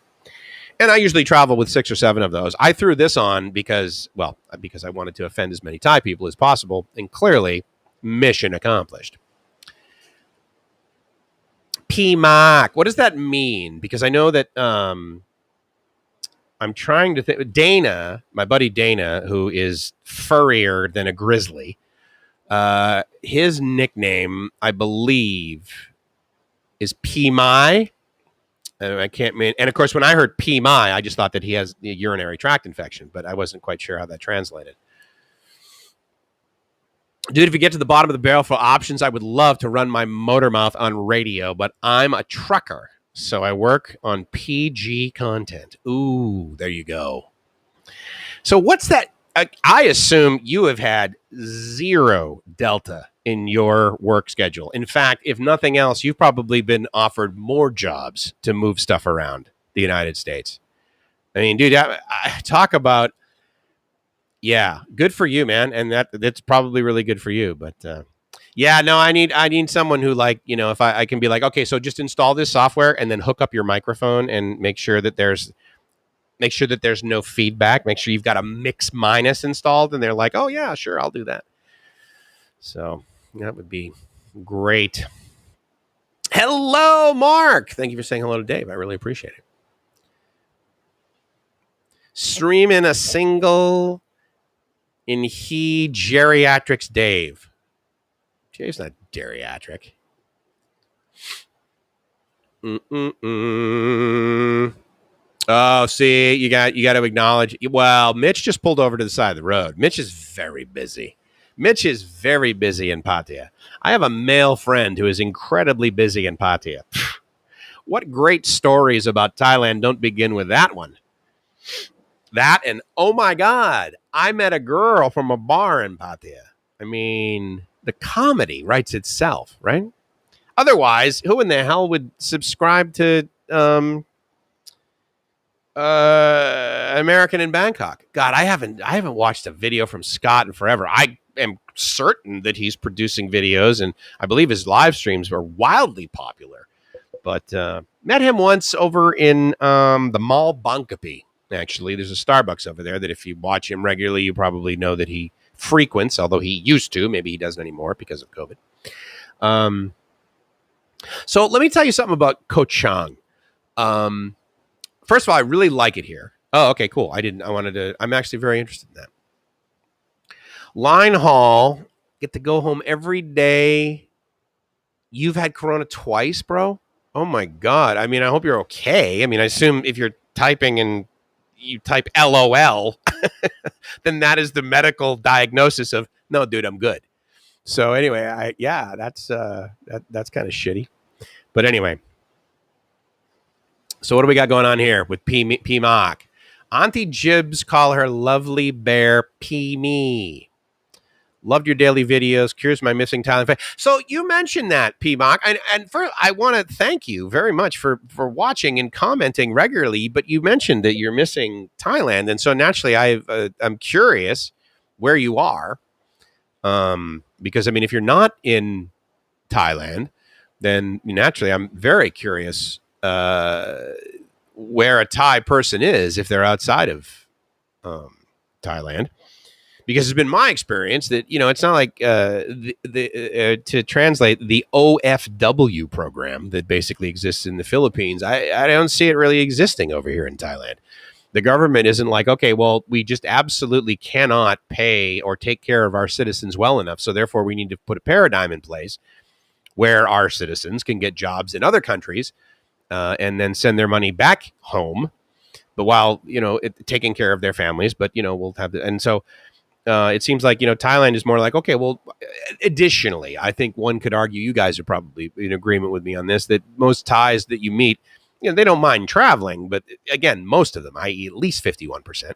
And I usually travel with 6 or 7 of those. I threw this on because I wanted to offend as many Thai people as possible. And clearly, mission accomplished. P-Mac, what does that mean? Because I know that I'm trying to think. Dana, my buddy Dana, who is furrier than a grizzly, his nickname, I believe, is P-My. I can't mean, and of course, when I heard P-My, I just thought that he has a urinary tract infection, but I wasn't quite sure how that translated. Dude, if you get to the bottom of the barrel for options, I would love to run my motor mouth on radio, but I'm a trucker, so I work on PG content. Ooh, there you go. So what's that? I assume you have had 0 delta in your work schedule. In fact, if nothing else, you've probably been offered more jobs to move stuff around the United States. I mean, dude, I talk about, yeah, good for you, man. And that's probably really good for you. But yeah, no, I need someone who, like, if I can be like, okay, so just install this software and then hook up your microphone and make sure that there's no feedback. Make sure you've got a mix minus installed. And they're like, oh, yeah, sure, I'll do that. So that would be great. Hello, Mark. Thank you for saying hello to Dave. I really appreciate it. Streaming a single in he geriatrics Dave. Dave's not geriatric. Oh, see, you got to acknowledge. Well, Mitch just pulled over to the side of the road. Mitch is very busy. Mitch is very busy in Pattaya. I have a male friend who is incredibly busy in Pattaya. What great stories about Thailand don't begin with that one. That and, oh my God, I met a girl from a bar in Pattaya. I mean, the comedy writes itself, right? Otherwise, who in the hell would subscribe to American in Bangkok? God, I haven't watched a video from Scott in forever. I am certain that he's producing videos, and I believe his live streams were wildly popular. But met him once over in the mall Bangkok. Actually, there's a Starbucks over there that if you watch him regularly, you probably know that he frequents, although he used to. Maybe he doesn't anymore because of COVID. So let me tell you something about Koh Chang. First of all, I really like it here. Oh, okay, cool. I'm actually very interested in that. Line haul, get to go home every day. You've had Corona twice, bro? Oh my God. I mean, I hope you're okay. I mean, I assume if you're typing and you type LOL, then that is the medical diagnosis of, no, dude, I'm good. So anyway, that's kind of shitty. But anyway, so what do we got going on here with P Mock? Auntie Jibs call her lovely bear P Me. Loved your daily videos. Cures my missing Thailand fan. So you mentioned that, P Mock, and I want to thank you very much for watching and commenting regularly. But you mentioned that you're missing Thailand, and so naturally, I'm curious where you are. Because I mean, if you're not in Thailand, then naturally I'm very curious where a Thai person is if they're outside of Thailand. Because it's been my experience that, it's not like to translate the OFW program that basically exists in the Philippines. I don't see it really existing over here in Thailand. The government isn't like, okay, well, we just absolutely cannot pay or take care of our citizens well enough. So therefore, we need to put a paradigm in place where our citizens can get jobs in other countries and then send their money back home. But while, taking care of their families, but, we'll have and so it seems like, Thailand is more like, okay, well, additionally, I think one could argue, you guys are probably in agreement with me on this, that most Thais that you meet, they don't mind traveling, but again, most of them, i.e. at least 51%,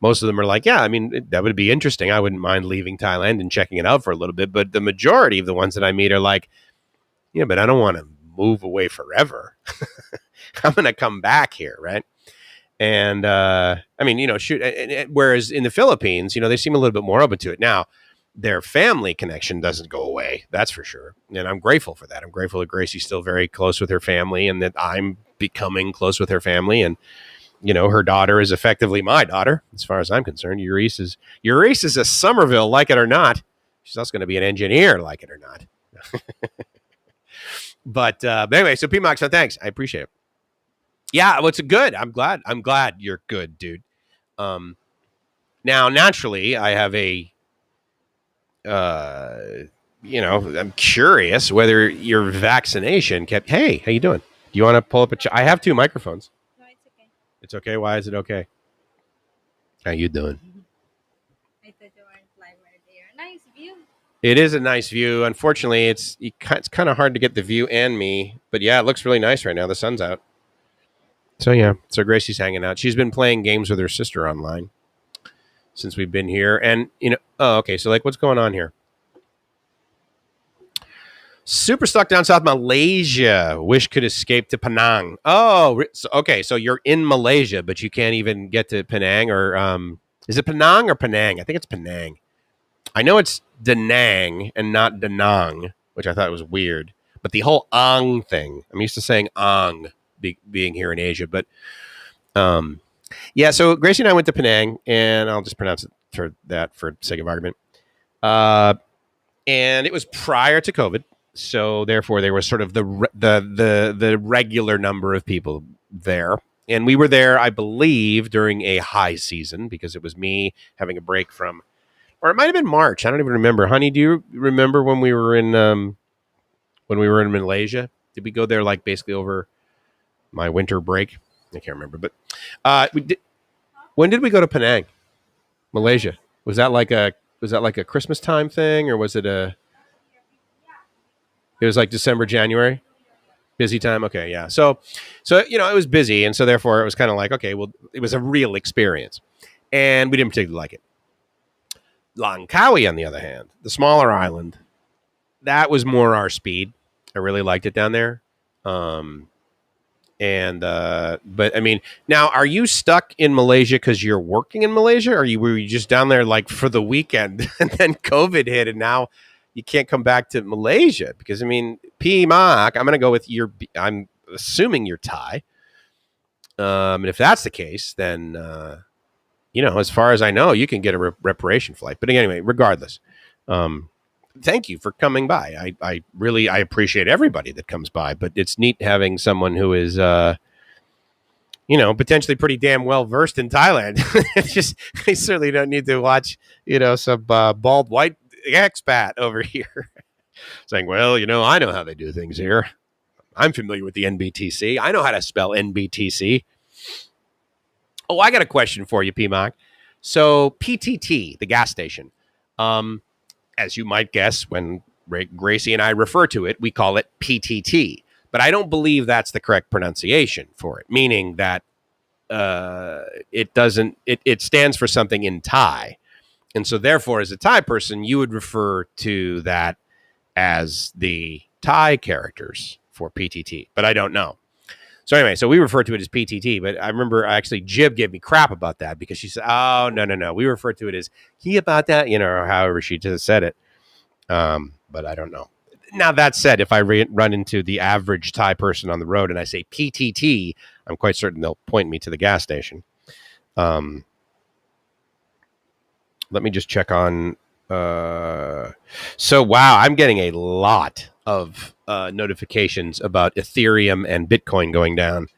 most of them are like, yeah, I mean, that would be interesting. I wouldn't mind leaving Thailand and checking it out for a little bit. But the majority of the ones that I meet are like, yeah, but I don't want to move away forever. I'm going to come back here, right? And I mean, shoot. Whereas in the Philippines, they seem a little bit more open to it. Now, their family connection doesn't go away. That's for sure. And I'm grateful for that. I'm grateful that Gracie's still very close with her family and that I'm becoming close with her family. And, her daughter is effectively my daughter, as far as I'm concerned. Urice is a Somerville, like it or not. She's also going to be an engineer, like it or not. But anyway, so PMOX, so thanks. I appreciate it. Yeah, well, it's good. I'm glad you're good, dude. Now, naturally, I have I'm curious whether your vaccination kept. Hey, how you doing? Do you want to pull up I have two microphones. No, it's okay. It's okay. Why is it okay? How you doing? I thought you weren't live right there. Nice view. It is a nice view. Unfortunately, it's kind of hard to get the view and me. But yeah, it looks really nice right now. The sun's out. So yeah, so Gracie's hanging out. She's been playing games with her sister online since we've been here. And, oh, okay. So like, what's going on here? Super stuck down south Malaysia. Wish could escape to Penang. Oh, okay. So you're in Malaysia, but you can't even get to Penang or, is it Penang or Penang? I think it's Penang. I know it's Da Nang and not Da Nang, which I thought was weird. But the whole Ang thing, I'm used to saying Ang being here in Asia. But yeah, so Gracie and I went to Penang, and I'll just pronounce it for sake of argument. And it was prior to COVID. So therefore, there was sort of the regular number of people there. And we were there, I believe, during a high season because it was me having a break from, or it might have been March. I don't even remember. Honey, do you remember when we were in Malaysia? Did we go there like basically over my winter break? I can't remember, but we did. When did we go to Penang, Malaysia? Was that like a Christmas time thing, or was it a? It was like December, January. Busy time. Okay, yeah. So it was busy, and so therefore it was kind of like, okay, well, it was a real experience, and we didn't particularly like it. Langkawi, on the other hand, the smaller island, that was more our speed. I really liked it down there. But I mean, now, are you stuck in Malaysia because you're working in Malaysia, or were you just down there like for the weekend, and then COVID hit, and now you can't come back to Malaysia? Because I mean, P Mark, I'm going to go with I'm assuming you're Thai. And if that's the case, then as far as I know, you can get a reparation flight. But anyway, regardless, thank you for coming by. I really appreciate everybody that comes by, but it's neat having someone who is potentially pretty damn well versed in Thailand. It's just, I certainly don't need to watch some bald white expat over here saying, well, I know how they do things here. I'm familiar with the NBTC. I know how to spell NBTC. Oh, I got a question for you, PMOC. So PTT, the gas station, as you might guess, when Gracie and I refer to it, we call it PTT. But I don't believe that's the correct pronunciation for it, meaning that it stands for something in Thai. And so therefore, as a Thai person, you would refer to that as the Thai characters for PTT, but I don't know. So anyway, so we refer to it as PTT, but I remember actually Jib gave me crap about that because she said, oh, no. We refer to it as he about that, or however she just said it. But I don't know. Now, that said, if I run into the average Thai person on the road and I say PTT, I'm quite certain they'll point me to the gas station. Let me just check on. So, wow, I'm getting a lot of notifications about Ethereum and Bitcoin going down,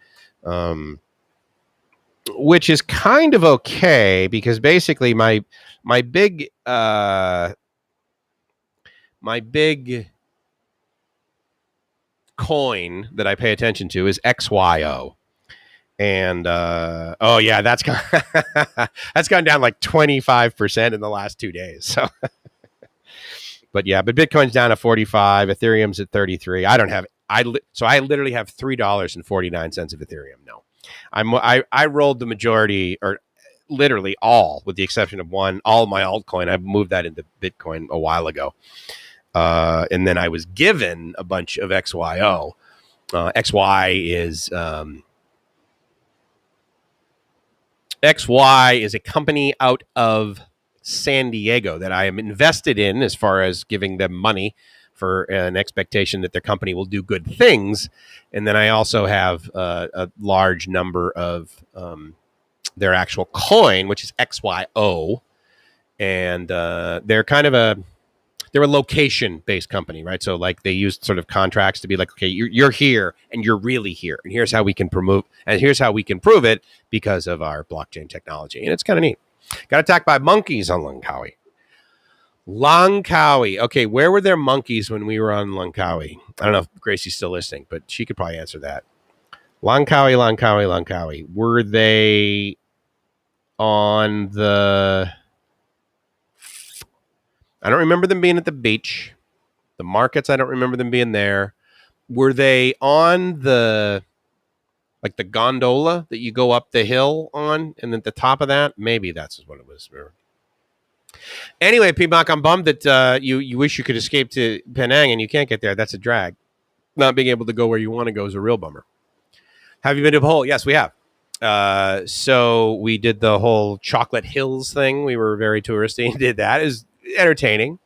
which is kind of okay because basically my big coin that I pay attention to is XYO. And that's gone down like 25% in the last 2 days. So, but Bitcoin's down to 45, Ethereum's at 33. I literally have $3.49 of Ethereum. No, I rolled the majority, or literally all, with the exception of one, all of my altcoin. I moved that into Bitcoin a while ago, and then I was given a bunch of XYO. XY is a company out of San Diego that I am invested in as far as giving them money for an expectation that their company will do good things. And then I also have a large number of their actual coin, which is XYO. And they're kind of they're a location-based company, right? So like they use sort of contracts to be like, okay, you're here and you're really here, and here's how we can prove it because of our blockchain technology, and it's kind of neat. Got attacked by monkeys on Langkawi. Okay, where were there monkeys when we were on Langkawi? I don't know if Gracie's still listening, but she could probably answer that. Langkawi. Were they on the? I don't remember them being at the beach. The markets, I don't remember them being there. Were they on the gondola that you go up the hill on, and at the top of that? Maybe that's what it was. Anyway, P-Bach, I'm bummed that you wish you could escape to Penang and you can't get there. That's a drag. Not being able to go where you want to go is a real bummer. Have you been to Bohol? Yes, we have. So we did the whole Chocolate Hills thing. We were very touristy and did that. It was entertaining.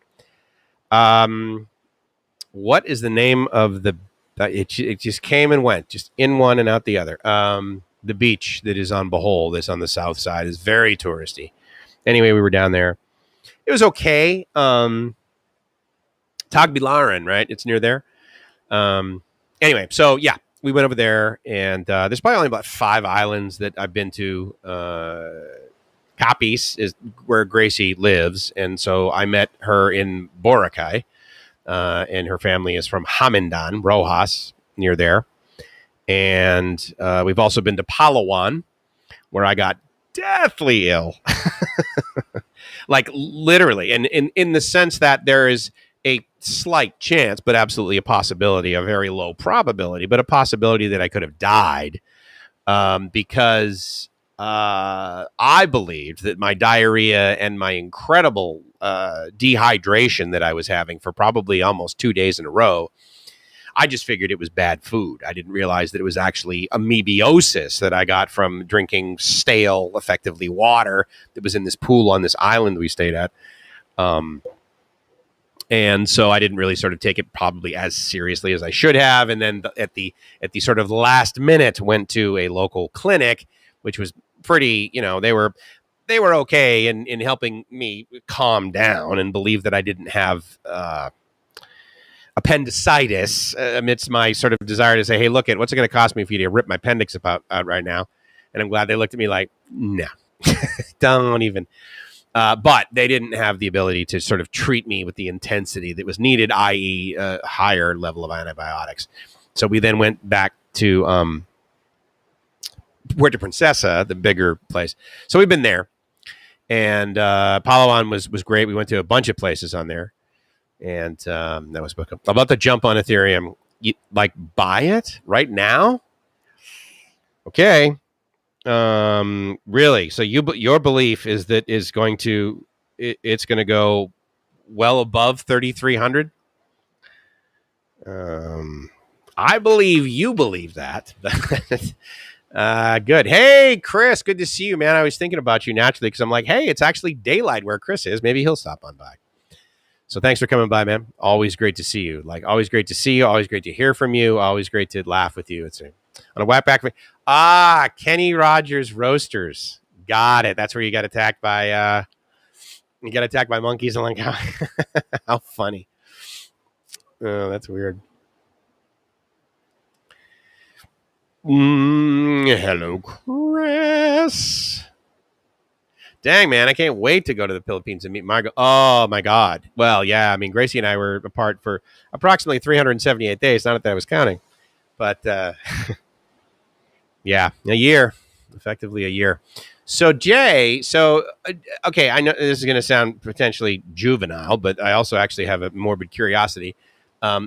What is the name of the? It just came and went, just in one and out the other. The beach that is on Bohol, that's on the south side, is very touristy. Anyway, we were down there. It was okay. Tagbilaran, right? It's near there. Anyway, so yeah, we went over there, and there's probably only about 5 islands that I've been to. Capiz is where Gracie lives, and so I met her in Boracay, and her family is from Hamindan, Rojas, near there. And we've also been to Palawan, where I got deathly ill. Like literally, and in the sense that there is a slight chance, but absolutely a possibility, a very low probability, but a possibility that I could have died because I believed that my diarrhea and my incredible dehydration that I was having for probably almost 2 days in a row, I just figured it was bad food. I didn't realize that it was actually amoebiosis that I got from drinking stale, effectively, water that was in this pool on this island we stayed at. And so I didn't really sort of take it probably as seriously as I should have. And then at the sort of last minute, went to a local clinic, which was pretty, they were okay in helping me calm down and believe that I didn't have appendicitis amidst my sort of desire to say, hey, look, what's it going to cost me for you to rip my appendix out right now? And I'm glad they looked at me like, no, don't even. But they didn't have the ability to sort of treat me with the intensity that was needed, i.e. a higher level of antibiotics. So we then went back to Puerto Princesa, the bigger place. So we've been there. And Palawan was great. We went to a bunch of places on there. And that was book. I'm about to jump on Ethereum. Buy it right now? Okay. Really? So your belief is that it's going to go well above 3,300? I believe you believe that. Good. Hey, Chris, good to see you, man. I was thinking about you naturally because I'm like, hey, it's actually daylight where Chris is. Maybe he'll stop on by. So thanks for coming by, man. Always great to see you. Always great to see you. Always great to hear from you. Always great to laugh with you. It's on a whack back. Kenny Rogers Roasters. Got it. That's where you got attacked by monkeys. I'm like, how funny. Oh, that's weird. Hello, Chris. Dang, man, I can't wait to go to the Philippines and meet Margot. Oh, my God. Well, yeah, I mean, Gracie and I were apart for approximately 378 days. Not that I was counting. But, yeah, a year. Effectively a year. So, Jay, okay, I know this is going to sound potentially juvenile, but I also actually have a morbid curiosity.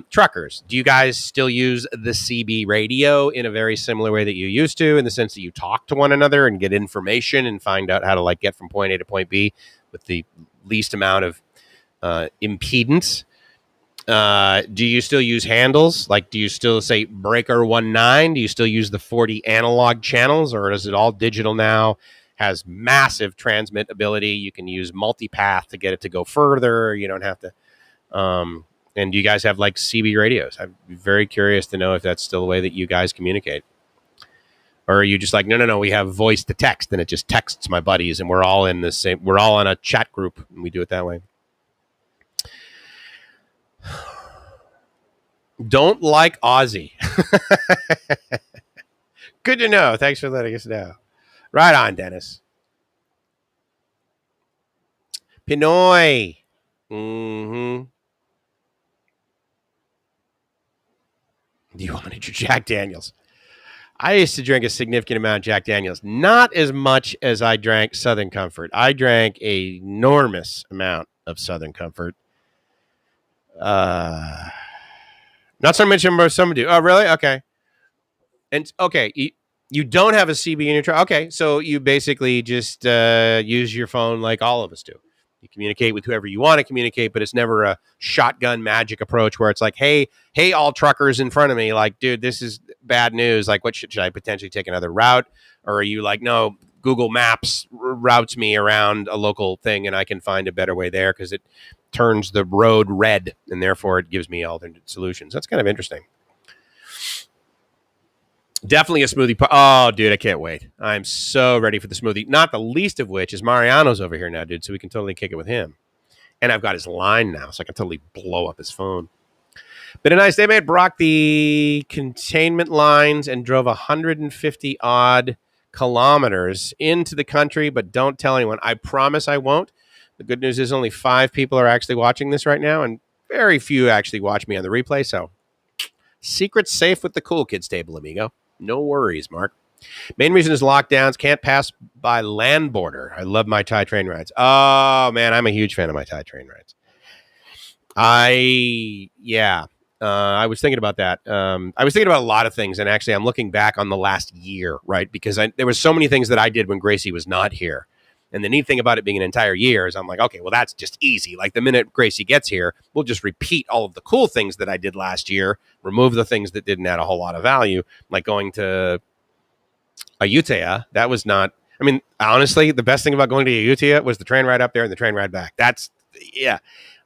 Truckers, do you guys still use the CB radio in a very similar way that you used to, in the sense that you talk to one another and get information and find out how to get from point A to point B with the least amount of impedance? Do you still use handles? Do you still say breaker 19? Do you still use the 40 analog channels, or is it all digital now? Has massive transmit ability. You can use multipath to get it to go further. You don't have to. And do you guys have CB radios? I'm very curious to know if that's still the way that you guys communicate. Or are you just no, we have voice to text and it just texts my buddies and we're all on a chat group and we do it that way. Don't like Aussie. Good to know. Thanks for letting us know. Right on, Dennis. Pinoy. Mm-hmm. Do you want your Jack Daniels? I used to drink a significant amount of Jack Daniels. Not as much as I drank Southern Comfort. I drank an enormous amount of Southern Comfort. Not so much as some do. Oh, really? Okay. And okay, you don't have a CB in your truck. Okay, so you basically just use your phone like all of us do. You communicate with whoever you want to communicate, but it's never a shotgun magic approach where it's hey, all truckers in front of me, dude, this is bad news. What should I potentially take another route? Or are you no, Google Maps routes me around a local thing and I can find a better way there because it turns the road red and therefore it gives me alternate solutions. That's kind of interesting. Definitely a smoothie. Oh, dude, I can't wait. I'm so ready for the smoothie. Not the least of which is Mariano's over here now, dude, so we can totally kick it with him. And I've got his line now, so I can totally blow up his phone. Been a nice day, mate. Broke the containment lines and drove 150 odd kilometers into the country, but don't tell anyone. I promise I won't. The good news is only 5 people are actually watching this right now, and very few actually watch me on the replay. So, secret's safe with the cool kids table, amigo. No worries, Mark. Main reason is lockdowns. Can't pass by land border. I love my Thai train rides. Oh, man, I'm a huge fan of my Thai train rides. I was thinking about that. I was thinking about a lot of things, and actually, I'm looking back on the last year, right? Because there was so many things that I did when Gracie was not here. And the neat thing about it being an entire year is I'm like, okay, well, that's just easy. Like the minute Gracie gets here, we'll just repeat all of the cool things that I did last year, remove the things that didn't add a whole lot of value, like going to Ayutthaya. That was not, I mean, honestly, the best thing about going to Ayutthaya was the train ride up there and the train ride back.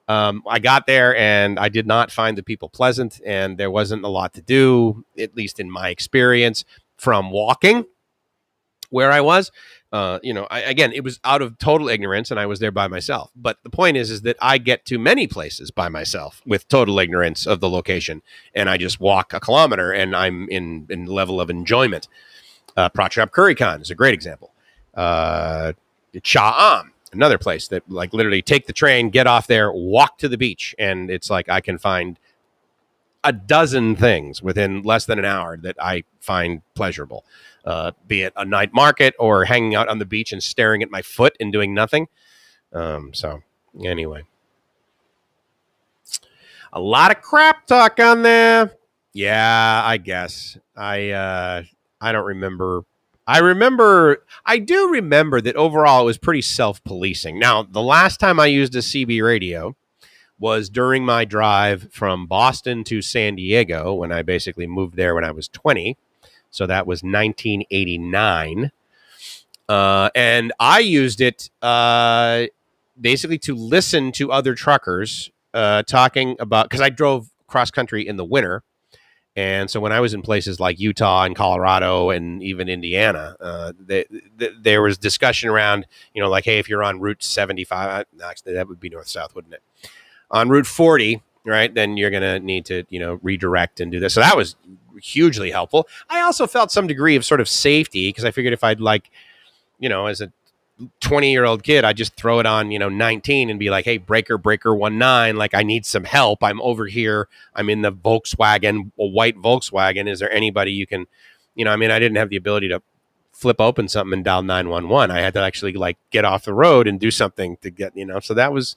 I got there and I did not find the people pleasant, and there wasn't a lot to do, at least in my experience, from walking where I was. It was out of total ignorance, and I was there by myself. But the point is that I get to many places by myself with total ignorance of the location, and I just walk a kilometer, and I'm in level of enjoyment. Pratchap Curry Khan is a great example. Cha'am, another place that like literally take the train, get off there, walk to the beach, and it's like I can find a dozen things within less than an hour that I find pleasurable. Be it a night market or hanging out on the beach and staring at my foot and doing nothing. So anyway, a lot of crap talk on there. Yeah, I guess I don't remember. I do remember that overall it was pretty self-policing. Now, the last time I used a CB radio was during my drive from Boston to San Diego, when I basically moved there when I was 20. So that was 1989. And I used it basically to listen to other truckers talking about, because I drove cross country in the winter. And so when I was in places like Utah and Colorado and even Indiana, there was discussion around, like, hey, if you're on Route 75, actually that would be north-south, wouldn't it? On Route 40, right, then you're going to need to, redirect and do this. So that was hugely helpful. I also felt some degree of sort of safety because I figured if I'd as a 20-year-old kid, I'd just throw it on, 19 and be like, hey, breaker 19, like I need some help. I'm over here. I'm in the Volkswagen, a white Volkswagen. Is there anybody you can, I didn't have the ability to flip open something and dial 911. I had to actually get off the road and do something to get, so that was,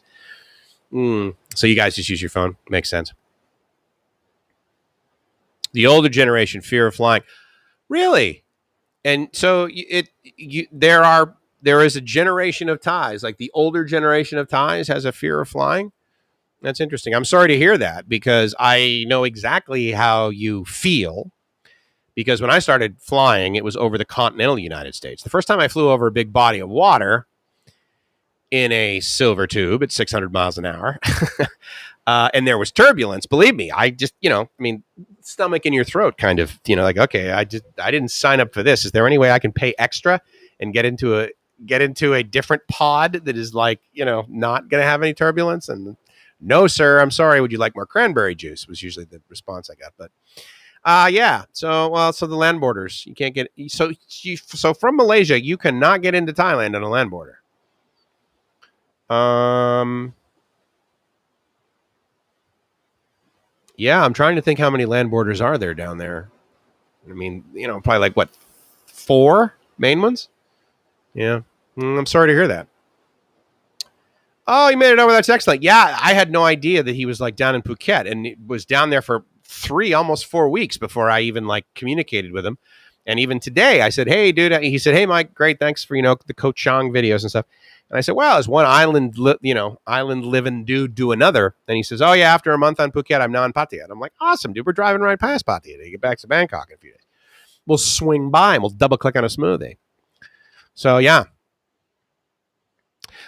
so you guys just use your phone. Makes sense. The older generation, fear of flying. Really? And so there is a generation of Thais, like the older generation of Thais has a fear of flying. That's interesting. I'm sorry to hear that because I know exactly how you feel. Because when I started flying, it was over the continental United States. The first time I flew over a big body of water in a silver tube at 600 miles an hour, and there was turbulence. Believe me, I just, stomach in your throat kind of, okay, I didn't sign up for this. Is there any way I can pay extra and get into a different pod that is not going to have any turbulence? And no, sir, I'm sorry. Would you like more cranberry juice? Was usually the response I got. But yeah. So the land borders, you can't get. So from Malaysia, you cannot get into Thailand on a land border. Yeah, I'm trying to think how many land borders are there down there. Probably 4 main ones. Yeah. I'm sorry to hear that. Oh, you made it over. That's excellent. Yeah, I had no idea that he was down in Phuket, and it was down there for 3, almost 4 weeks before I even communicated with him. And even today I said, hey, dude, he said, hey, Mike, great. Thanks for, the Koh Chang videos and stuff. And I said, well, is one island living dude do another? And he says, oh, yeah, after a month on Phuket, I'm now in Pattaya. And I'm like, awesome, dude. We're driving right past Pattaya to get back to Bangkok in a few days. We'll swing by and we'll double click on a smoothie. So, yeah.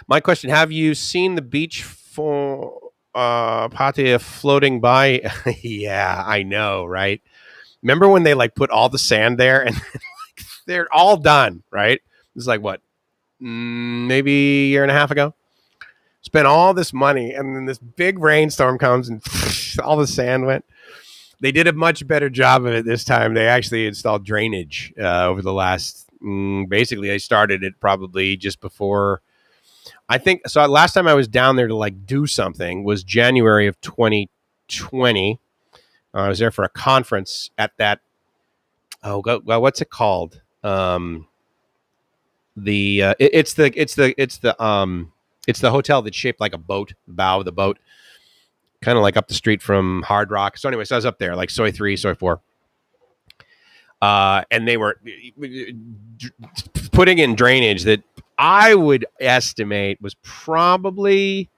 My question, have you seen the beach for Pattaya floating by? Yeah, I know, right? Remember when they put all the sand there and they're all done, right? It's what? Maybe a year and a half ago. spent all this money, and then this big rainstorm comes and all the sand went. They did a much better job of it this time. They actually installed drainage over the last, basically, they started it probably just before, I think. So last time I was down there to like do something was January of 2020. I was there for a conference at that. Oh, well, what's it called? It's the hotel that's shaped like a boat, the bow of the boat, kind of like up the street from Hard Rock. So anyway, so I was up there, like Soy 3, Soy 4. And they were putting in drainage that I would estimate was probably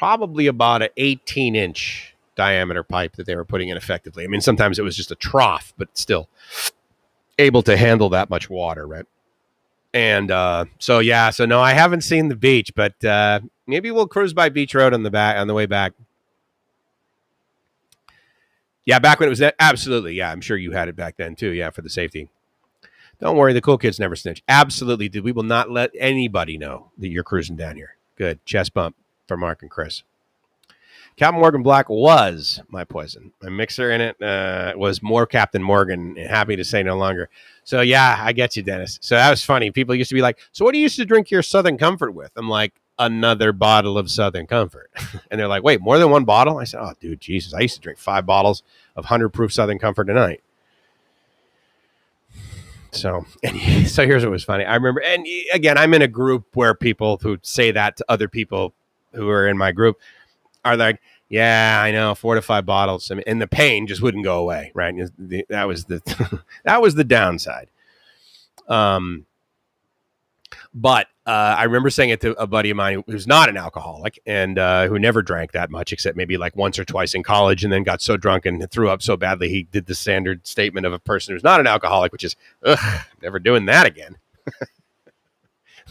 about an 18-inch diameter pipe that they were putting in effectively. I mean, sometimes it was just a trough, but still able to handle that much water, right? And so no, I haven't seen the beach, but maybe we'll cruise by Beach Road on the way back. Yeah, back when it was that, absolutely. Yeah, I'm sure you had it back then too. Yeah, for the safety. Don't worry, the cool kids never snitch. Absolutely, dude. We will not let anybody know that you're cruising down here. Good. Chest bump for Mark and Chris. Captain Morgan Black was my poison. My mixer in it was more Captain Morgan. Happy to say no longer. So, yeah, I get you, Dennis. So that was funny. People used to be like, so what do you used to drink your Southern Comfort with? I'm like, another bottle of Southern Comfort. And they're like, wait, more than one bottle? I said, oh, dude, Jesus. I used to drink 5 bottles of 100 proof Southern Comfort a night. So here's what was funny. I remember, and again, I'm in a group where people who say that to other people who are in my group are like, yeah, I know, 4 to 5 bottles. I mean, and the pain just wouldn't go away, right? That was the that was the downside. But I remember saying it to a buddy of mine who's not an alcoholic and who never drank that much, except maybe like once or twice in college, and then got so drunk and threw up so badly he did the standard statement of a person who's not an alcoholic, which is, never doing that again.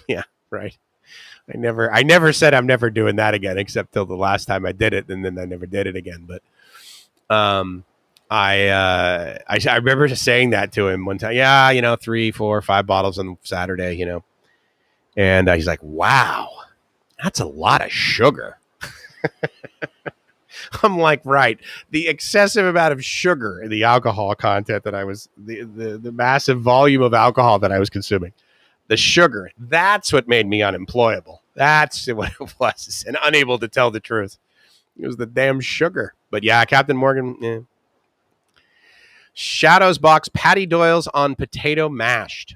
Yeah, right. I never said I'm never doing that again, except till the last time I did it, and then I never did it again. But I remember just saying that to him one time. Yeah, 3, 4, 5 bottles on Saturday, And he's like, wow, that's a lot of sugar. I'm like, right. The excessive amount of sugar in the alcohol content that I was, the massive volume of alcohol that I was consuming, the sugar, that's what made me unemployable. That's what it was, and unable to tell the truth. It was the damn sugar. But yeah, Captain Morgan, yeah. Shadows box, Patty Doyle's on potato mashed.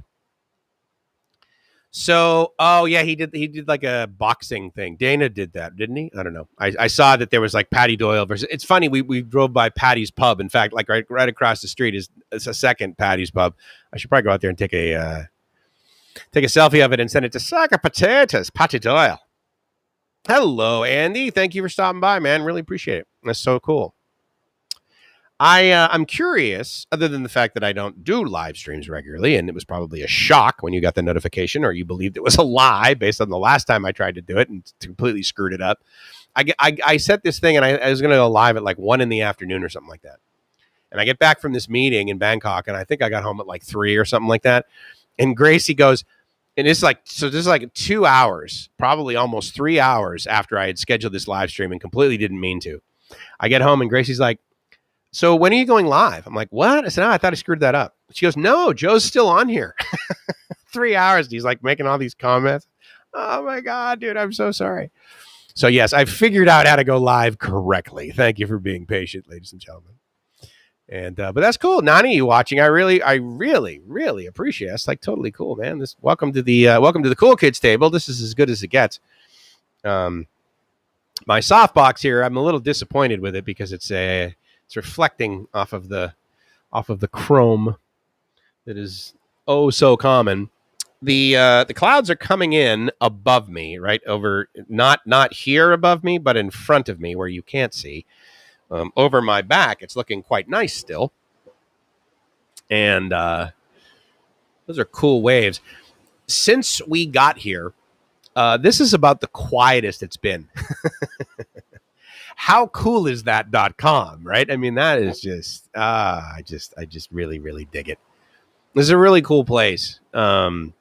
So, oh yeah, he did like a boxing thing. Dana did that, didn't he? I don't know. I saw that there was like Patty Doyle versus. It's funny. We drove by Patty's Pub. In fact, like right across the street is a second Patty's Pub. I should probably go out there and take a selfie of it and send it to Sack of Potatoes, Patty Doyle. Hello, Andy. Thank you for stopping by, man. Really appreciate it. That's so cool. I'm curious, other than the fact that I don't do live streams regularly, and it was probably a shock when you got the notification, or you believed it was a lie based on the last time I tried to do it and completely screwed it up. I set this thing, and I was going to go live at like 1 p.m. or something like that. And I get back from this meeting in Bangkok, and I think I got home at like 3 or something like that. And Gracie goes, and it's like, so this is like 2 hours, probably almost 3 hours after I had scheduled this live stream and completely didn't mean to. I get home, and Gracie's like, so when are you going live? I'm like, what? I said, I thought I screwed that up. She goes, no, Joe's still on here. 3 hours. He's like making all these comments. Oh my God, dude, I'm so sorry. So yes, I figured out how to go live correctly. Thank you for being patient, ladies and gentlemen. And, but that's cool. Nani, you watching? I really appreciate it. It's like totally cool, man. Welcome to the cool kids table. This is as good as it gets. My softbox here, I'm a little disappointed with it because it's reflecting off of the chrome that is so common. The clouds are coming in above me, right over, not here above me, but in front of me where you can't see. Over my back, it's looking quite nice still. And those are cool waves. Since we got here, this is about the quietest it's been. How cool is that.com, right? I mean, that is just, I just really, really dig it. This is a really cool place. And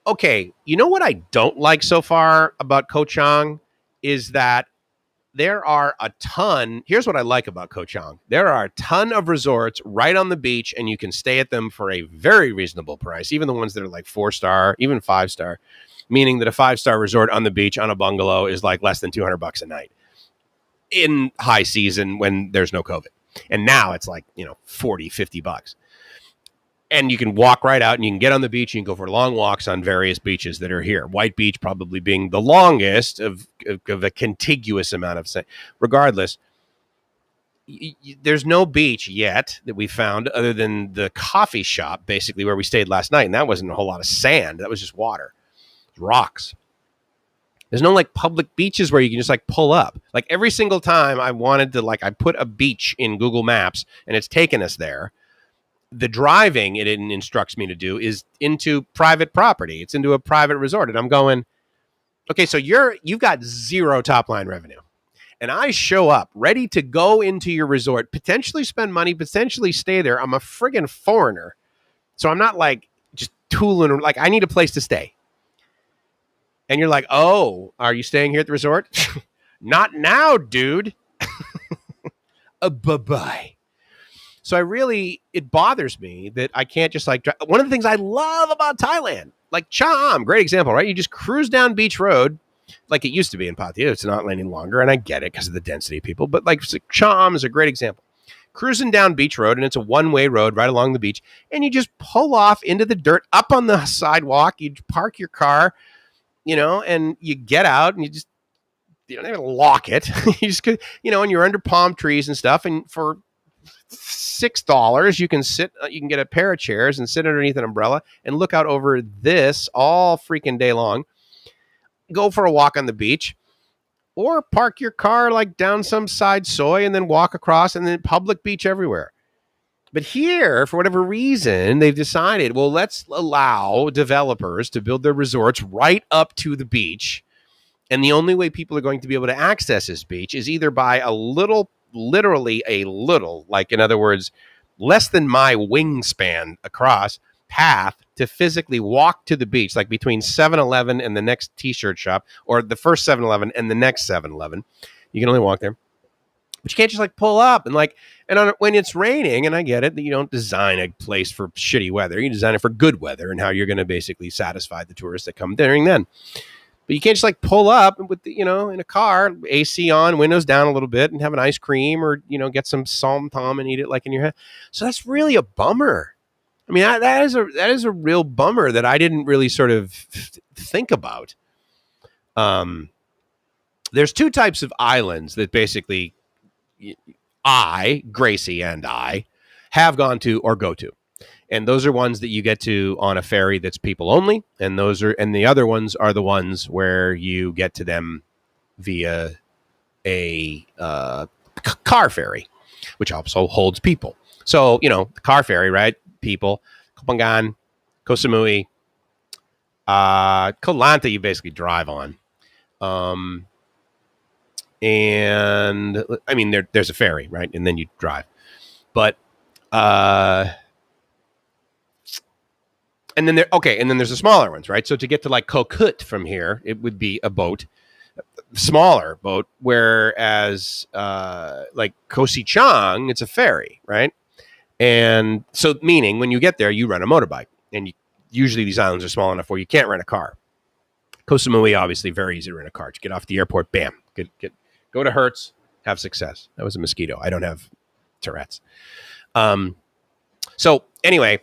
Okay, you know what I don't like so far about Koh Chang is that there are a ton. Here's what I like about Koh Chang. There are a ton of resorts right on the beach, and you can stay at them for a very reasonable price, even the ones that are like 4-star, even 5-star, meaning that a 5-star resort on the beach on a bungalow is like less than $200 a night in high season when there's no COVID. And now it's like, $40-50. And you can walk right out and you can get on the beach and you can go for long walks on various beaches that are here. White Beach probably being the longest of a contiguous amount of, regardless, there's no beach yet that we found other than the coffee shop, basically, where we stayed last night. And that wasn't a whole lot of sand. That was just water, rocks. There's no like public beaches where you can just like pull up. Like every single time I wanted to, like, I put a beach in Google Maps and it's taken us there. The driving it instructs me to do is into private property. It's into a private resort. And I'm going, okay, so you've got zero top line revenue. And I show up ready to go into your resort, potentially spend money, potentially stay there. I'm a friggin' foreigner. So I'm not like just tooling, like I need a place to stay. And you're like, oh, are you staying here at the resort? Not now, dude. Bye-bye. So it bothers me that I can't just like, one of the things I love about Thailand, like Cham, great example, right? You just cruise down Beach Road like it used to be in Pattaya. It's not any longer. And I get it because of the density of people, but like Cham is a great example. Cruising down Beach Road, and it's a one-way road right along the beach. And you just pull off into the dirt up on the sidewalk. You park your car, and you get out and you don't even lock it. You just, and you're under palm trees and stuff. And for $6 you can get a pair of chairs and sit underneath an umbrella and look out over this all freaking day long. Go for a walk on the beach or park your car like down some side soy and then walk across, and then public beach everywhere. But here, for whatever reason, they've decided, well, let's allow developers to build their resorts right up to the beach. And the only way people are going to be able to access this beach is either by literally a little, like in other words, less than my wingspan across path to physically walk to the beach, like between 7-Eleven and the next t-shirt shop, or the first 7-Eleven and the next 7-Eleven. You can only walk there. But you can't just like pull up when it's raining, and I get it that you don't design a place for shitty weather. You design it for good weather and how you're going to basically satisfy the tourists that come during then. But you can't just like pull up with in a car, AC on, windows down a little bit, and have an ice cream or get some som tom and eat it like in your head. So that's really a bummer. I mean, that is a real bummer that I didn't really sort of think about. There's two types of islands that basically Gracie and I have gone to or go to. And those are ones that you get to on a ferry that's people only. And the other ones are the ones where you get to them via a car ferry, which also holds people. So, the car ferry, right? People, Koh Phangan, Koh Samui, Koh Lanta, you basically drive on. And I mean, there's a ferry, right? And then you drive. But, and then there's the smaller ones, right? So to get to like Koh Kut from here, it would be a boat, smaller boat. Whereas like Koh Chang, it's a ferry, right? And so meaning when you get there, you rent a motorbike, and usually these islands are small enough where you can't rent a car. Koh Samui, obviously, very easy to rent a car. Just get off the airport, bam, go to Hertz, have success. That was a mosquito. I don't have Tourette's. So anyway,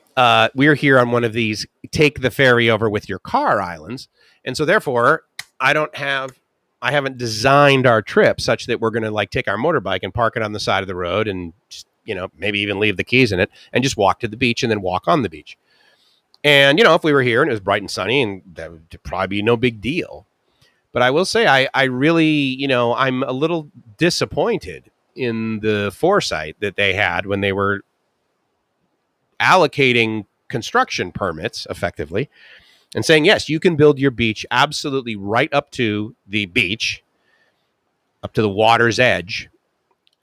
we're here on one of these take the ferry over with your car islands. And so therefore I haven't designed our trip such that we're going to like take our motorbike and park it on the side of the road and just, maybe even leave the keys in it and just walk to the beach and then walk on the beach. And, if we were here and it was bright and sunny, and that would probably be no big deal. But I will say, I really, I'm a little disappointed in the foresight that they had when they were allocating construction permits effectively and saying, yes, you can build your beach absolutely right up to the beach, up to the water's edge.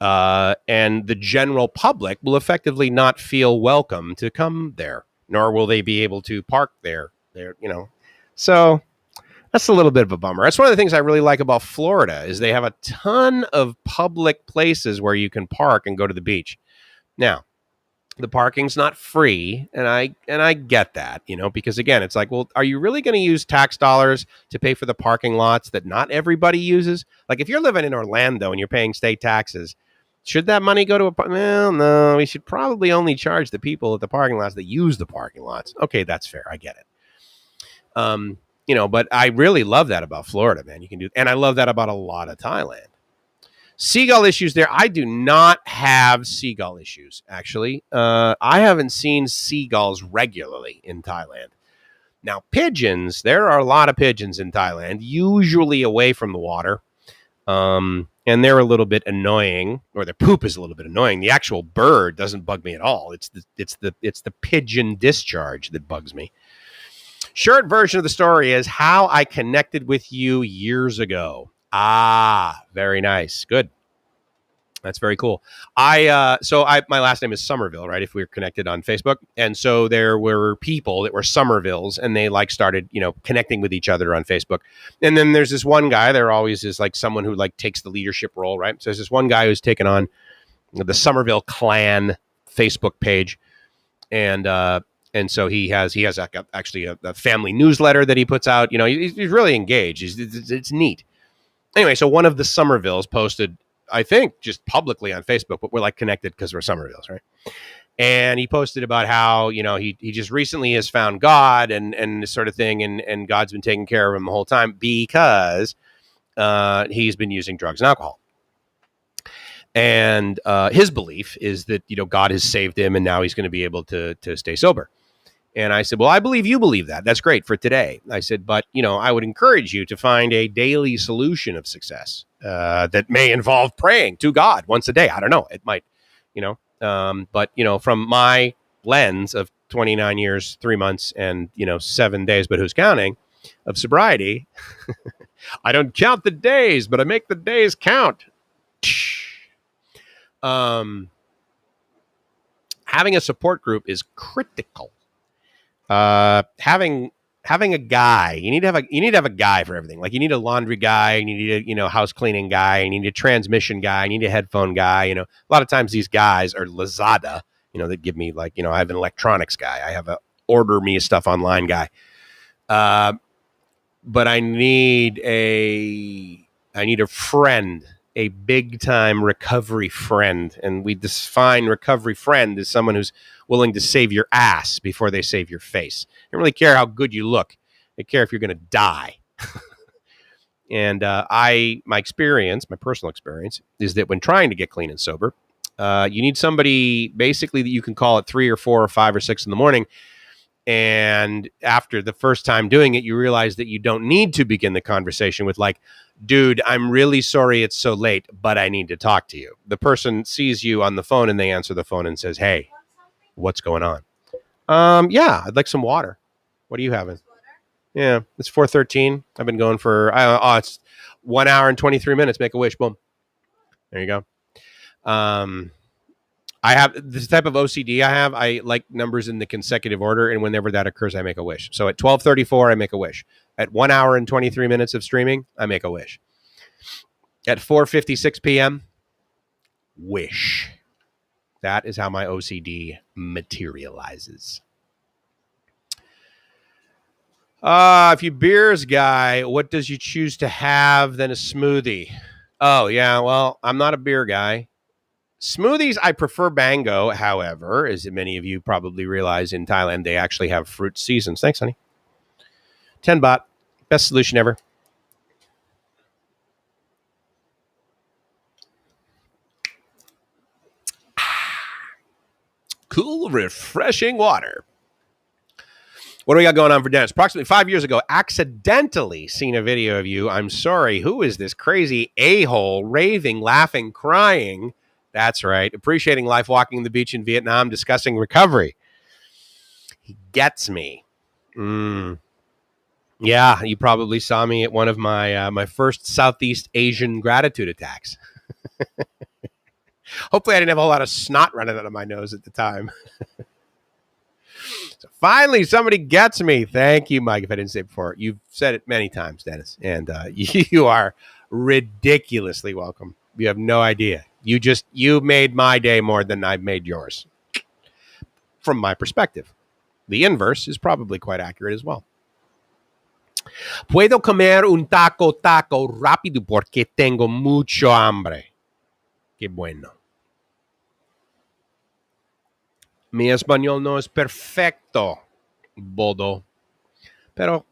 And the general public will effectively not feel welcome to come there, nor will they be able to park there. So that's a little bit of a bummer. That's one of the things I really like about Florida is they have a ton of public places where you can park and go to the beach. Now, the parking's not free, and I get that, because again, it's like, well, are you really going to use tax dollars to pay for the parking lots that not everybody uses? Like if you're living in Orlando and you're paying state taxes, should that money go to well, no, we should probably only charge the people at the parking lots that use the parking lots. Okay, that's fair. I get it. But I really love that about Florida, man. You can do, and I love that about a lot of Thailand. Seagull issues there. I do not have seagull issues, actually. I haven't seen seagulls regularly in Thailand. Now, pigeons, there are a lot of pigeons in Thailand, usually away from the water. And they're a little bit annoying, or their poop is a little bit annoying. The actual bird doesn't bug me at all. It's the pigeon discharge that bugs me. Short version of the story is how I connected with you years ago. Ah, very nice. Good. That's very cool. My last name is Somerville, right? If we're connected on Facebook. And so there were people that were Somervilles and they started, connecting with each other on Facebook. And then there's this one guy, there always is someone who takes the leadership role, right? So there's this one guy who's taken on the Somerville clan Facebook page. And so he has actually a family newsletter that he puts out. He's really engaged. It's neat. Anyway, so one of the Somervilles posted, I think, just publicly on Facebook, but we're connected because we're Somervilles, right? And he posted about how, he just recently has found God and this sort of thing. And God's been taking care of him the whole time because he's been using drugs and alcohol. And his belief is that, God has saved him and now he's going to be able to stay sober. And I said, well, I believe you believe that. That's great for today. I said, but, I would encourage you to find a daily solution of success that may involve praying to God once a day. I don't know. It might, but, from my lens of 29 years, 3 months and, 7 days, but who's counting, of sobriety, I don't count the days, but I make the days count. Having a support group is critical. Having a guy, you need to have a guy for everything. You need a laundry guy, you need a house cleaning guy, you need a transmission guy, you need a headphone guy. A lot of times these guys are Lazada, that give me I have an electronics guy, I have a order me stuff online guy. But I need a friend, a big time recovery friend. And we define recovery friend as someone who's willing to save your ass before they save your face. They don't really care how good you look. They care if you're going to die. And my personal experience is that when trying to get clean and sober, you need somebody basically that you can call at 3 or 4 or 5 or 6 in the morning. And after the first time doing it, you realize that you don't need to begin the conversation with dude, I'm really sorry it's so late, but I need to talk to you. The person sees you on the phone and they answer the phone and says, hey, what's going on? Yeah, I'd like some water. What are you having? Yeah, it's 4:13. I've been going for, it's 1 hour and 23 minutes. Make a wish. Boom. There you go. I have this type of OCD I have. I like numbers in the consecutive order. And whenever that occurs, I make a wish. So at 12:34, I make a wish. At 1 hour and 23 minutes of streaming, I make a wish. At 4:56 p.m., wish. That is how my OCD materializes. If you beers guy, what does you choose to have than a smoothie? Oh, yeah, well, I'm not a beer guy. Smoothies, I prefer mango. However, as many of you probably realize, in Thailand, they actually have fruit seasons. Thanks, honey. 10 baht. Best solution ever. Cool, refreshing water. What do we got going on for Dennis? Approximately 5 years ago, accidentally seen a video of you. I'm sorry. Who is this crazy a-hole, raving, laughing, crying? That's right. Appreciating life, walking the beach in Vietnam, discussing recovery. He gets me. Yeah, you probably saw me at one of my first Southeast Asian gratitude attacks. Hopefully I didn't have a whole lot of snot running out of my nose at the time. So finally, somebody gets me. Thank you, Mike. If I didn't say it before, you've said it many times, Dennis, and you are ridiculously welcome. You have no idea. You made my day more than I've made yours. From my perspective, the inverse is probably quite accurate as well. Puedo comer un taco rápido porque tengo mucho hambre. Qué bueno. Mi español no es perfecto, Bodo, pero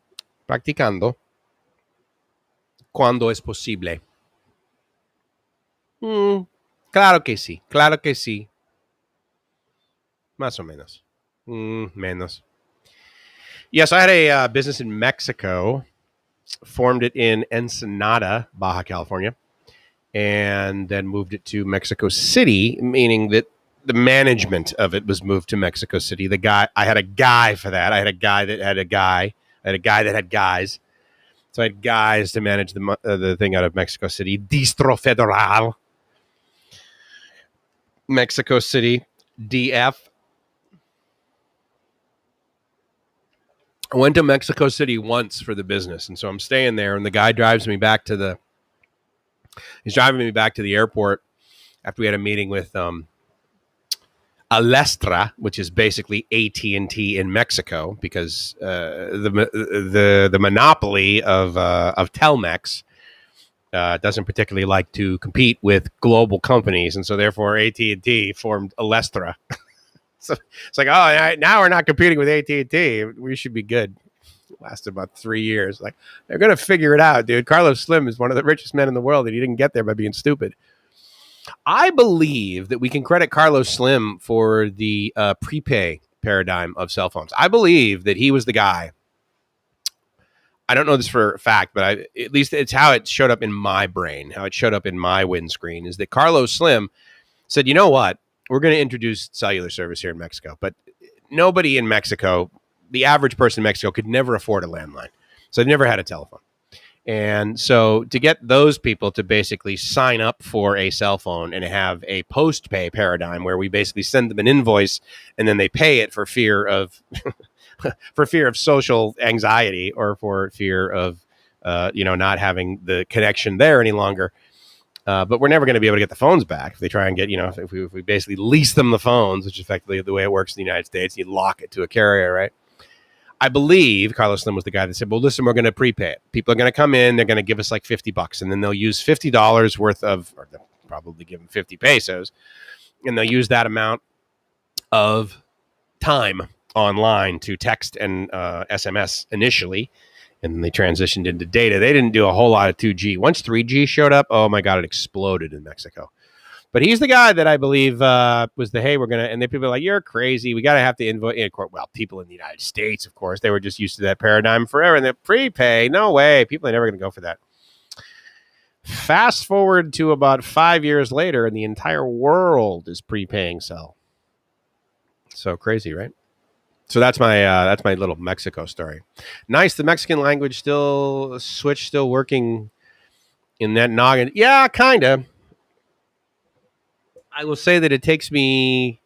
practicando cuando es posible. Claro que sí, claro que sí. Más o menos. Menos. Yes, I had a business in Mexico, formed it in Ensenada, Baja California, and then moved it to Mexico City, meaning that the management of it was moved to Mexico City. I had a guy for that. I had a guy that had a guy. I had a guy that had guys. So I had guys to manage the thing out of Mexico City. Distro Federal. Mexico City, DF. I went to Mexico City once for the business, and so I'm staying there, and the guy drives me back to the airport after we had a meeting with Alestra, which is basically AT&T in Mexico, because the monopoly of Telmex doesn't particularly like to compete with global companies, and so therefore AT&T formed Alestra. So it's like, oh, now we're not competing with AT&T. We should be good. It lasted about 3 years. Like, they're going to figure it out, dude. Carlos Slim is one of the richest men in the world, and he didn't get there by being stupid. I believe that we can credit Carlos Slim for the prepay paradigm of cell phones. I believe that he was the guy. I don't know this for a fact, but at least it's how it showed up in my brain, how it showed up in my windscreen, is that Carlos Slim said, you know what? We're going to introduce cellular service here in Mexico, but nobody in Mexico, the average person in Mexico, could never afford a landline. So they never had a telephone. And so to get those people to basically sign up for a cell phone and have a post-pay paradigm where we basically send them an invoice and then they pay it for fear of social anxiety or for fear of not having the connection there any longer. But we're never going to be able to get the phones back if they try and get, if we basically lease them the phones, which is effectively the way it works in the United States. You lock it to a carrier, right? I believe Carlos Slim was the guy that said, well, listen, we're going to prepay it. People are going to come in. They're going to give us like $50, and then they'll use $50 worth of, or they'll probably give them 50 pesos, and they'll use that amount of time online to text and SMS initially. And then they transitioned into data. They didn't do a whole lot of 2G. Once 3G showed up, oh my God, it exploded in Mexico. But he's the guy that I believe was the, hey, we're going to, and then people are like, you're crazy. We got to have to invoice. Well, people in the United States, of course, they were just used to that paradigm forever. And the prepay, no way. People are never going to go for that. Fast forward to about 5 years later, and the entire world is prepaying cell. So crazy, right? So that's my little Mexico story. Nice. The Mexican language still working in that noggin. Yeah, kind of. I will say that it takes me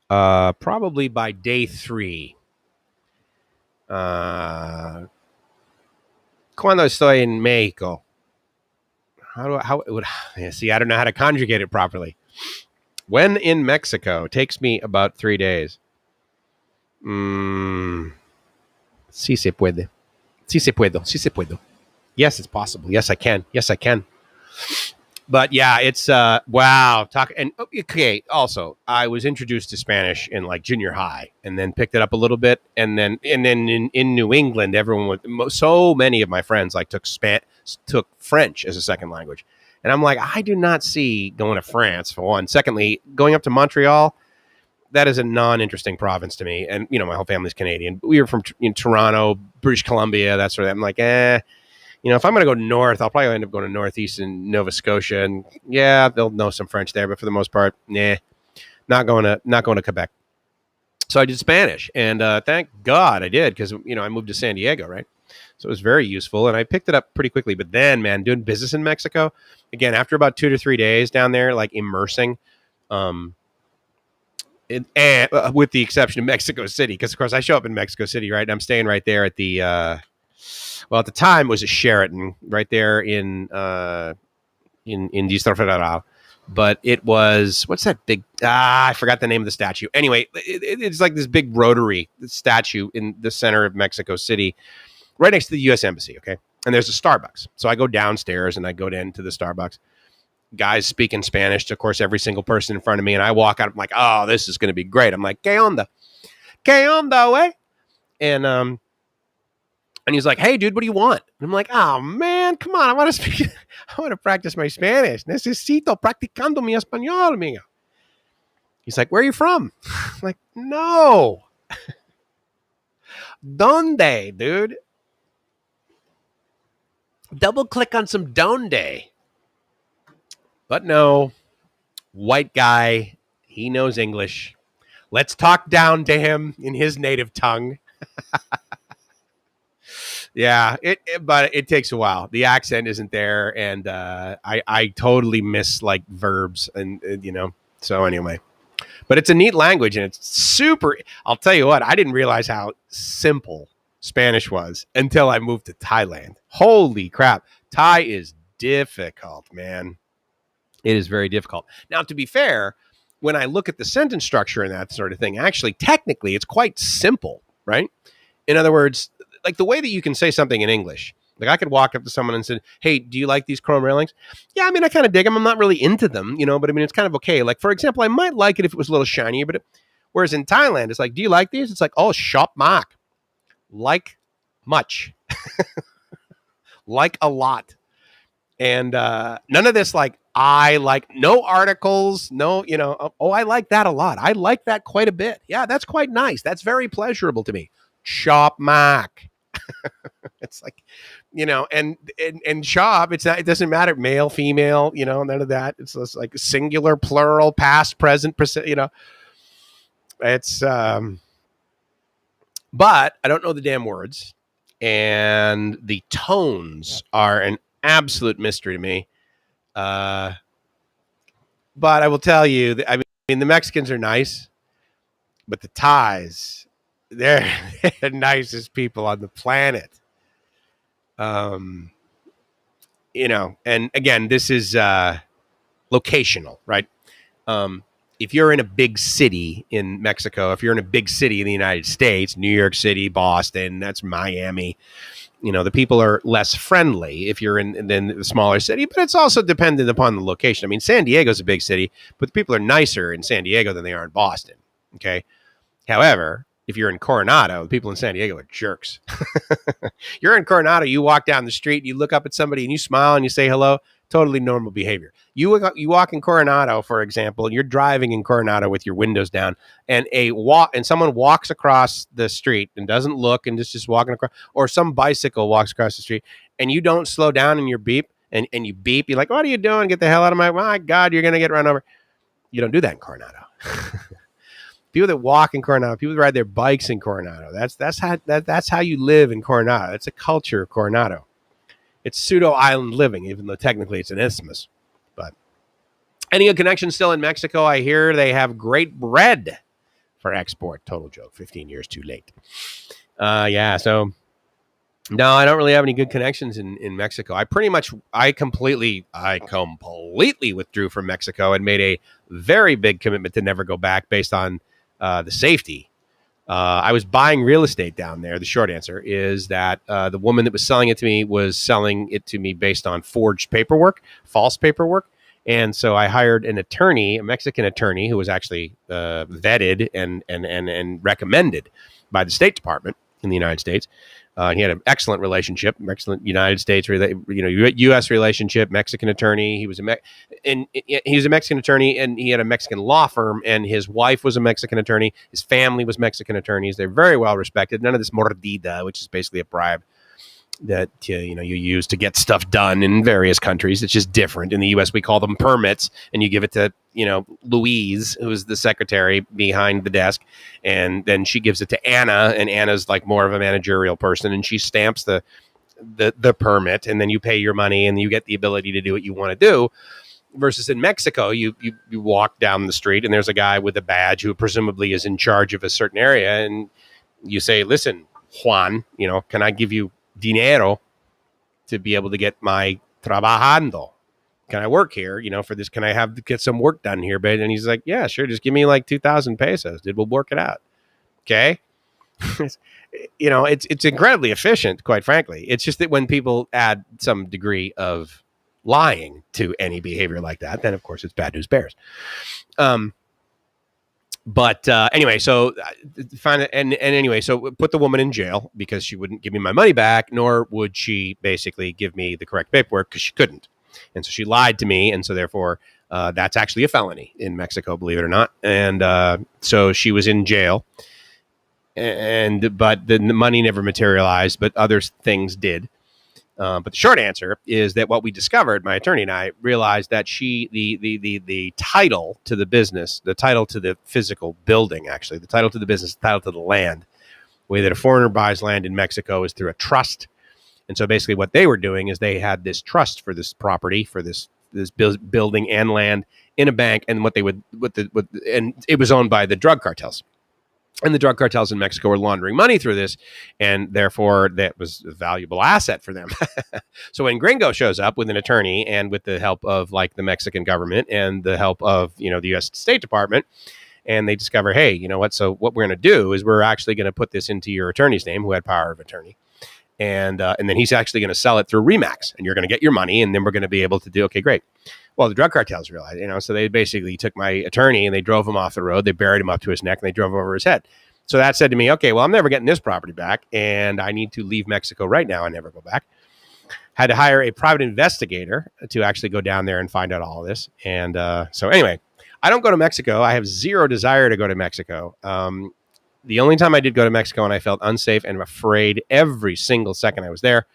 probably by day 3. Cuando estoy en Mexico. See, I don't know how to conjugate it properly. When in Mexico, it takes me about 3 days. Sí se puede. Sí se puedo. Sí se puedo. Yes, it's possible. Yes, I can. Yes, I can. But yeah, it's wow. Okay. Also, I was introduced to Spanish in like junior high, and then picked it up a little bit, and then in New England, so many of my friends like took French as a second language, and I'm like, I do not see going to France for one. Secondly, going up to Montreal, that is a non-interesting province to me, and my whole family's Canadian. We were from Toronto, British Columbia, that sort of. I'm like, if I'm going to go north, I'll probably end up going to northeast in Nova Scotia, and yeah, they'll know some French there, but for the most part, not going to Quebec. So I did Spanish, and thank God I did, because I moved to San Diego, right? So it was very useful, and I picked it up pretty quickly. But then, man, doing business in Mexico again after about 2 to 3 days down there, like immersing, And with the exception of Mexico City, because of course I show up in Mexico City, right? And I'm staying right there at the well, at the time it was a Sheraton right there in Distrito Federal, but it was, what's that big? I forgot the name of the statue. Anyway, it's like this big rotary statue in the center of Mexico City, right next to the U.S. Embassy. Okay, and there's a Starbucks. So I go downstairs and I go into the Starbucks. Guys speaking Spanish to, of course, every single person in front of me, and I walk out. I'm like, oh, this is going to be great. I'm like, ¿Qué onda? ¿Qué onda, güey? And he's like, hey, dude, what do you want? And I'm like, oh, man, come on. I want to speak. I want to practice my Spanish. Necesito practicando mi español, amigo. He's like, where are you from? I'm like, no. Donde, dude? Double click on some donde. But no, white guy, he knows English. Let's talk down to him in his native tongue. Yeah, but it takes a while. The accent isn't there, and I totally miss like verbs and So anyway, but it's a neat language, and it's super. I'll tell you what, I didn't realize how simple Spanish was until I moved to Thailand. Holy crap, Thai is difficult, man. It is very difficult. Now, to be fair, when I look at the sentence structure and that sort of thing, actually, technically, it's quite simple, right? In other words, like the way that you can say something in English. Like I could walk up to someone and say, hey, do you like these chrome railings? Yeah, I mean, I kind of dig them. I'm not really into them, but I mean, it's kind of okay. Like, for example, I might like it if it was a little shinier, but whereas in Thailand, it's like, do you like these? It's like, oh, shop mark. Like much. Like a lot. And none of this like, I like, no articles, no, oh, I like that a lot. I like that quite a bit. Yeah, that's quite nice. That's very pleasurable to me. Shop mark. It's like, and shop, it's not, it doesn't matter, male, female, none of that. It's just like singular, plural, past, present, it's, but I don't know the damn words, and the tones are an absolute mystery to me. But I will tell you that, I mean, the Mexicans are nice, but the Thais, they're the nicest people on the planet. And again, this is locational, right? If you're in a big city in Mexico, if you're in a big city in the United States, New York City, Boston, that's Miami, the people are less friendly if you're in the smaller city, but it's also dependent upon the location. I mean, San Diego's a big city, but the people are nicer in San Diego than they are in Boston. Okay. However, if you're in Coronado, the people in San Diego are jerks. You're in Coronado, you walk down the street, you look up at somebody and you smile and you say hello. Totally normal behavior. You walk in Coronado, for example, and you're driving in Coronado with your windows down, and someone walks across the street and doesn't look and just walking across, or some bicycle walks across the street, and you don't slow down and you beep, and you beep. You're like, what are you doing? Get the hell out of my God, you're gonna get run over. You don't do that in Coronado. People that walk in Coronado, people that ride their bikes in Coronado. That's how you live in Coronado. It's a culture of Coronado. It's pseudo island living, even though technically it's an isthmus. But any good connection still in Mexico? I hear they have great bread for export. Total joke. 15 years too late. Yeah. So no, I don't really have any good connections in Mexico. I completely withdrew from Mexico and made a very big commitment to never go back based on the safety. I was buying real estate down there. The short answer is that the woman that was selling it to me was selling it to me based on forged paperwork, false paperwork. And so I hired an attorney, a Mexican attorney, who was actually vetted and recommended by the State Department in the United States. He had an excellent relationship, excellent United States, U.S. relationship, Mexican attorney. He was a Mexican attorney, and he had a Mexican law firm, and his wife was a Mexican attorney. His family was Mexican attorneys. They're very well respected. None of this mordida, which is basically a bribe that you use to get stuff done in various countries. It's just different. In the U.S., we call them permits, and you give it to Louise, who is the secretary behind the desk, and then she gives it to Anna, and Anna's like more of a managerial person, and she stamps the permit, and then you pay your money, and you get the ability to do what you want to do. Versus in Mexico, you walk down the street and there's a guy with a badge who presumably is in charge of a certain area, and you say, "Listen, Juan, can I give you dinero to be able to get my trabajando? Can I work here, for this? Can I get some work done here, babe?" And he's like, "Yeah, sure. Just give me like 2,000 pesos. We'll work it out." Okay. It's incredibly efficient, quite frankly. It's just that when people add some degree of lying to any behavior like that, then of course it's bad news bears. But anyway, so so put the woman in jail because she wouldn't give me my money back, nor would she basically give me the correct paperwork because she couldn't. And so she lied to me. And so therefore, that's actually a felony in Mexico, believe it or not. And so she was in jail. But the money never materialized, but other things did. But the short answer is that what we discovered, my attorney and I, realized that the title to the business, the title to the physical building, actually, the title to the business, the title to the land, the way that a foreigner buys land in Mexico is through a trust. And so basically what they were doing is they had this trust for this property, for this building and land in a bank. And and it was owned by the drug cartels. And the drug cartels in Mexico were laundering money through this, and therefore that was a valuable asset for them. So when Gringo shows up with an attorney and with the help of like the Mexican government and the help of, the U.S. State Department, and they discover, hey, you know what? So what we're going to do is we're actually going to put this into your attorney's name, who had power of attorney. And then he's actually going to sell it through Remax, and you're going to get your money, and then we're going to be able to do, okay, great. Well, the drug cartels realized, so they basically took my attorney and they drove him off the road. They buried him up to his neck and they drove him over his head. So that said to me, okay, well, I'm never getting this property back, and I need to leave Mexico right now and never go back. Had to hire a private investigator to actually go down there and find out all of this. And so anyway, I don't go to Mexico. I have zero desire to go to Mexico. The only time I did go to Mexico and I felt unsafe and afraid every single second I was there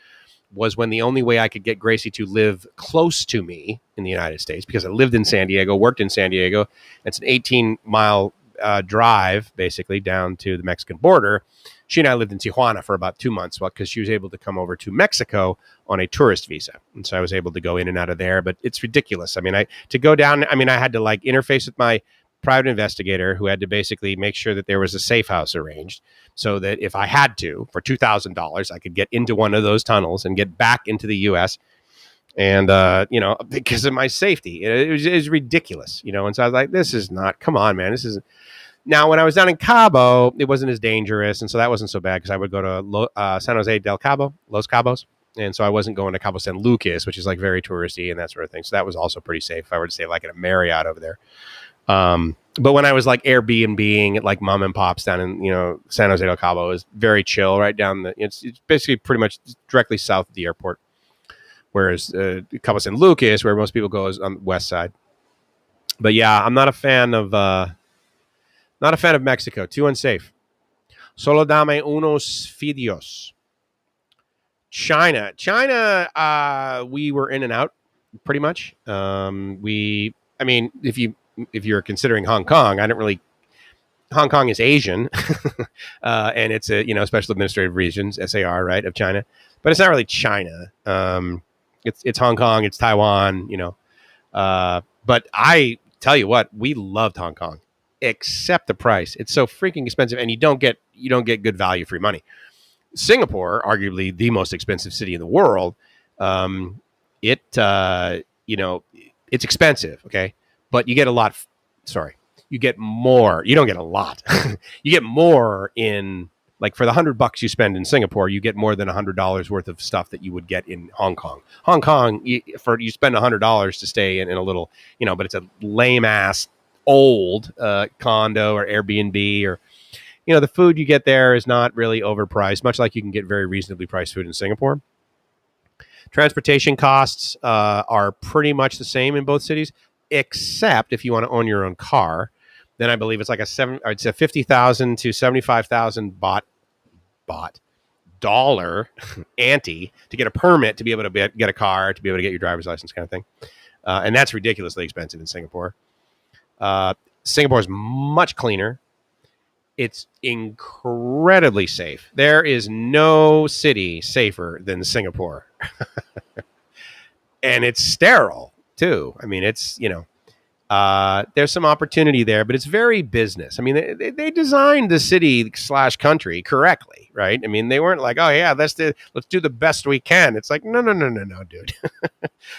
was when the only way I could get Gracie to live close to me in the United States, because I lived in San Diego, worked in San Diego. It's an 18-mile drive, basically, down to the Mexican border. She and I lived in Tijuana for about 2 months because she was able to come over to Mexico on a tourist visa. And so I was able to go in and out of there. But it's ridiculous. I had to like interface with my private investigator, who had to basically make sure that there was a safe house arranged so that if I had to, for $2,000, I could get into one of those tunnels and get back into the U.S. And, because of my safety. It was ridiculous, And so I was like, this is not, come on, man. This is. Now, when I was down in Cabo, it wasn't as dangerous. And so that wasn't so bad because I would go to San Jose del Cabo, Los Cabos. And so I wasn't going to Cabo San Lucas, which is like very touristy and that sort of thing. So that was also pretty safe if I were to stay like at a Marriott over there. But when I was like Airbnb-ing at like mom and pops down in, San Jose del Cabo, is very chill right down it's basically pretty much directly south of the airport. Whereas Cabo San Lucas, where most people go, is on the west side. But yeah, I'm not a fan of Mexico. Too unsafe. Solo dame unos fideos. China, we were in and out pretty much. If you're considering Hong Kong, Hong Kong is Asian, and it's a special administrative regions, SAR, right, of China, but it's not really China. It's Hong Kong, it's Taiwan, but I tell you what, we loved Hong Kong, except the price. It's so freaking expensive, and you don't get good value for your money. Singapore, arguably the most expensive city in the world, it's expensive, okay, but you get a lot. You get more. You don't get a lot. You get more in, like, for the $100 you spend in Singapore, you get more than $100 worth of stuff that you would get in Hong Kong. Hong Kong, you spend $100 to stay in a little, but it's a lame ass old condo or Airbnb, or the food you get there is not really overpriced, much like you can get very reasonably priced food in Singapore. Transportation costs are pretty much the same in both cities, except if you want to own your own car. Then I believe it's like it's a 50,000 to 75,000 dollar ante to get a permit to be able to get a car, to be able to get your driver's license, kind of thing. And that's ridiculously expensive in Singapore. Singapore is much cleaner. It's incredibly safe. There is no city safer than Singapore. And it's sterile. too. I mean, it's, there's some opportunity there, but it's very business. I mean, they designed the city / country correctly, right? I mean, they weren't like, oh yeah, let's do the best we can. It's like, no, dude.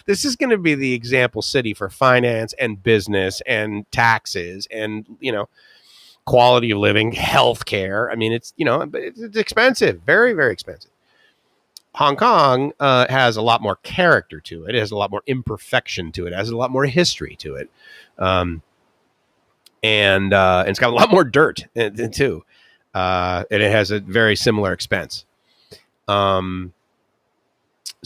This is going to be the example city for finance and business and taxes and, quality of living, healthcare. I mean, it's, it's expensive, very, very expensive. Hong Kong has a lot more character to it. It has a lot more imperfection to it. It has a lot more history to it. And it's got a lot more dirt too. And it has a very similar expense. So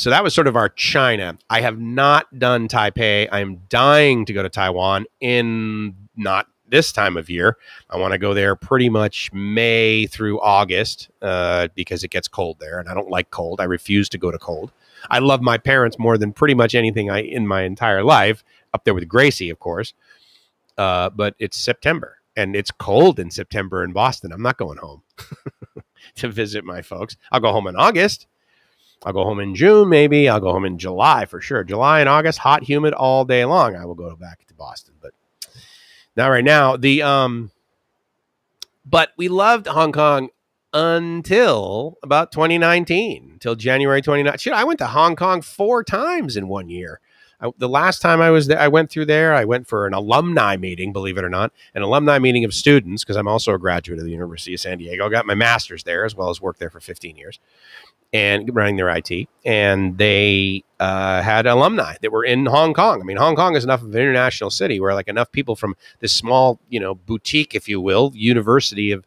that was sort of our China. I have not done Taipei. I'm dying to go to Taiwan in not this time of year. I want to go there pretty much May through August because it gets cold there, and I don't like cold. I refuse to go to cold. I love my parents more than pretty much anything in my entire life, up there with Gracie, of course. But it's September, and it's cold in September in Boston. I'm not going home to visit my folks. I'll go home in August. I'll go home in June, maybe. I'll go home in July for sure. July and August, hot, humid all day long. I will go back to Boston, but not right now. But we loved Hong Kong until about 2019, until January 29th. Shit, I went to Hong Kong 4 times in 1 year. The last time I was there, I went through there. I went for an alumni meeting, believe it or not, an alumni meeting of students, because I'm also a graduate of the University of San Diego. I got my master's there as well as worked there for 15 years and running their IT. And they had alumni that were in Hong Kong. I mean, Hong Kong is enough of an international city where like enough people from this small, boutique, if you will, University of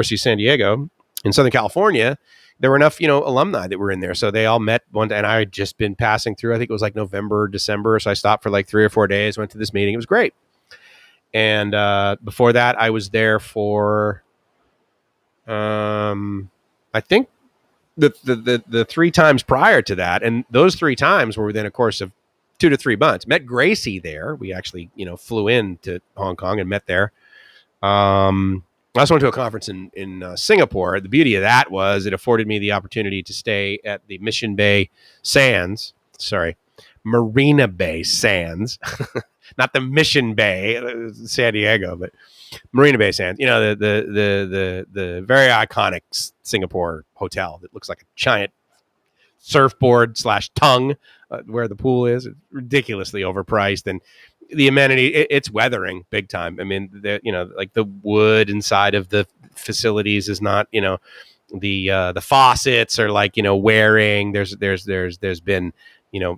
San Diego in Southern California, there were enough, alumni that were in there. So they all met one day, and I had just been passing through. I think it was like November, December. So I stopped for like 3 or 4 days, went to this meeting. It was great. And before that, I was there for, I think the 3 times prior to that. And those 3 times were within a course of 2 to 3 months. Met Gracie there. We actually, flew in to Hong Kong and met there. I also went to a conference in Singapore. The beauty of that was it afforded me the opportunity to stay at the Marina Bay Sands, not the Mission Bay, San Diego, but Marina Bay Sands. The very iconic Singapore hotel that looks like a giant surfboard / tongue where the pool is. It's ridiculously overpriced, and the amenity, it's weathering big time. I mean, like the wood inside of the facilities is not, the faucets are like, wearing. There's been,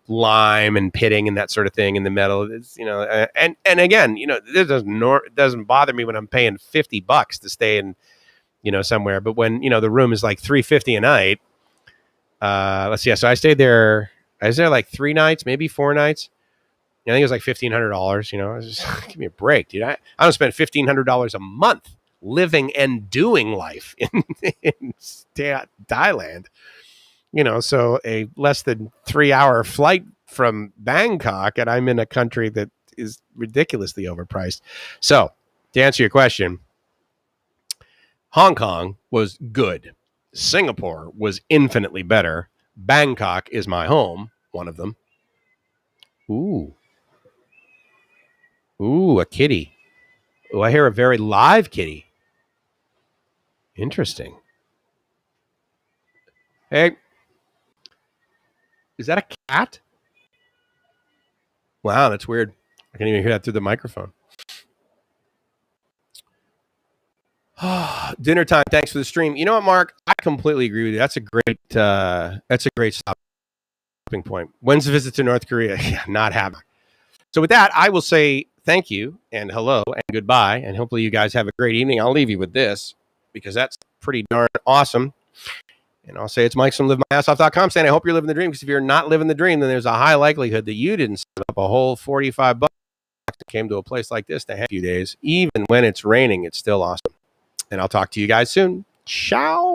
lime and pitting and that sort of thing in the metal. It's, and again, this doesn't bother me when I'm paying $50 to stay in, somewhere. But when, the room is like $350 a night, let's see. So I stayed there like 3 nights, maybe 4 nights. I think it was like $1,500. Just give me a break, dude. I don't spend $1,500 a month living and doing life in Thailand. So a less than 3-hour flight from Bangkok, and I'm in a country that is ridiculously overpriced. So to answer your question, Hong Kong was good. Singapore was infinitely better. Bangkok is my home, one of them. Ooh, a kitty. Oh, I hear a very live kitty. Interesting. Hey, is that a cat? Wow, that's weird. I can't even hear that through the microphone. Dinner time. Thanks for the stream. You know what, Mark? I completely agree with you. That's a great stopping point. When's the visit to North Korea? Not happening. So with that, I will say thank you and hello and goodbye. And hopefully you guys have a great evening. I'll leave you with this because that's pretty darn awesome. And I'll say it's Mike from livemyassoff.com saying I hope you're living the dream, because if you're not living the dream, then there's a high likelihood that you didn't set up a whole $45 that came to a place like this to have a few days. Even when it's raining, it's still awesome. And I'll talk to you guys soon. Ciao.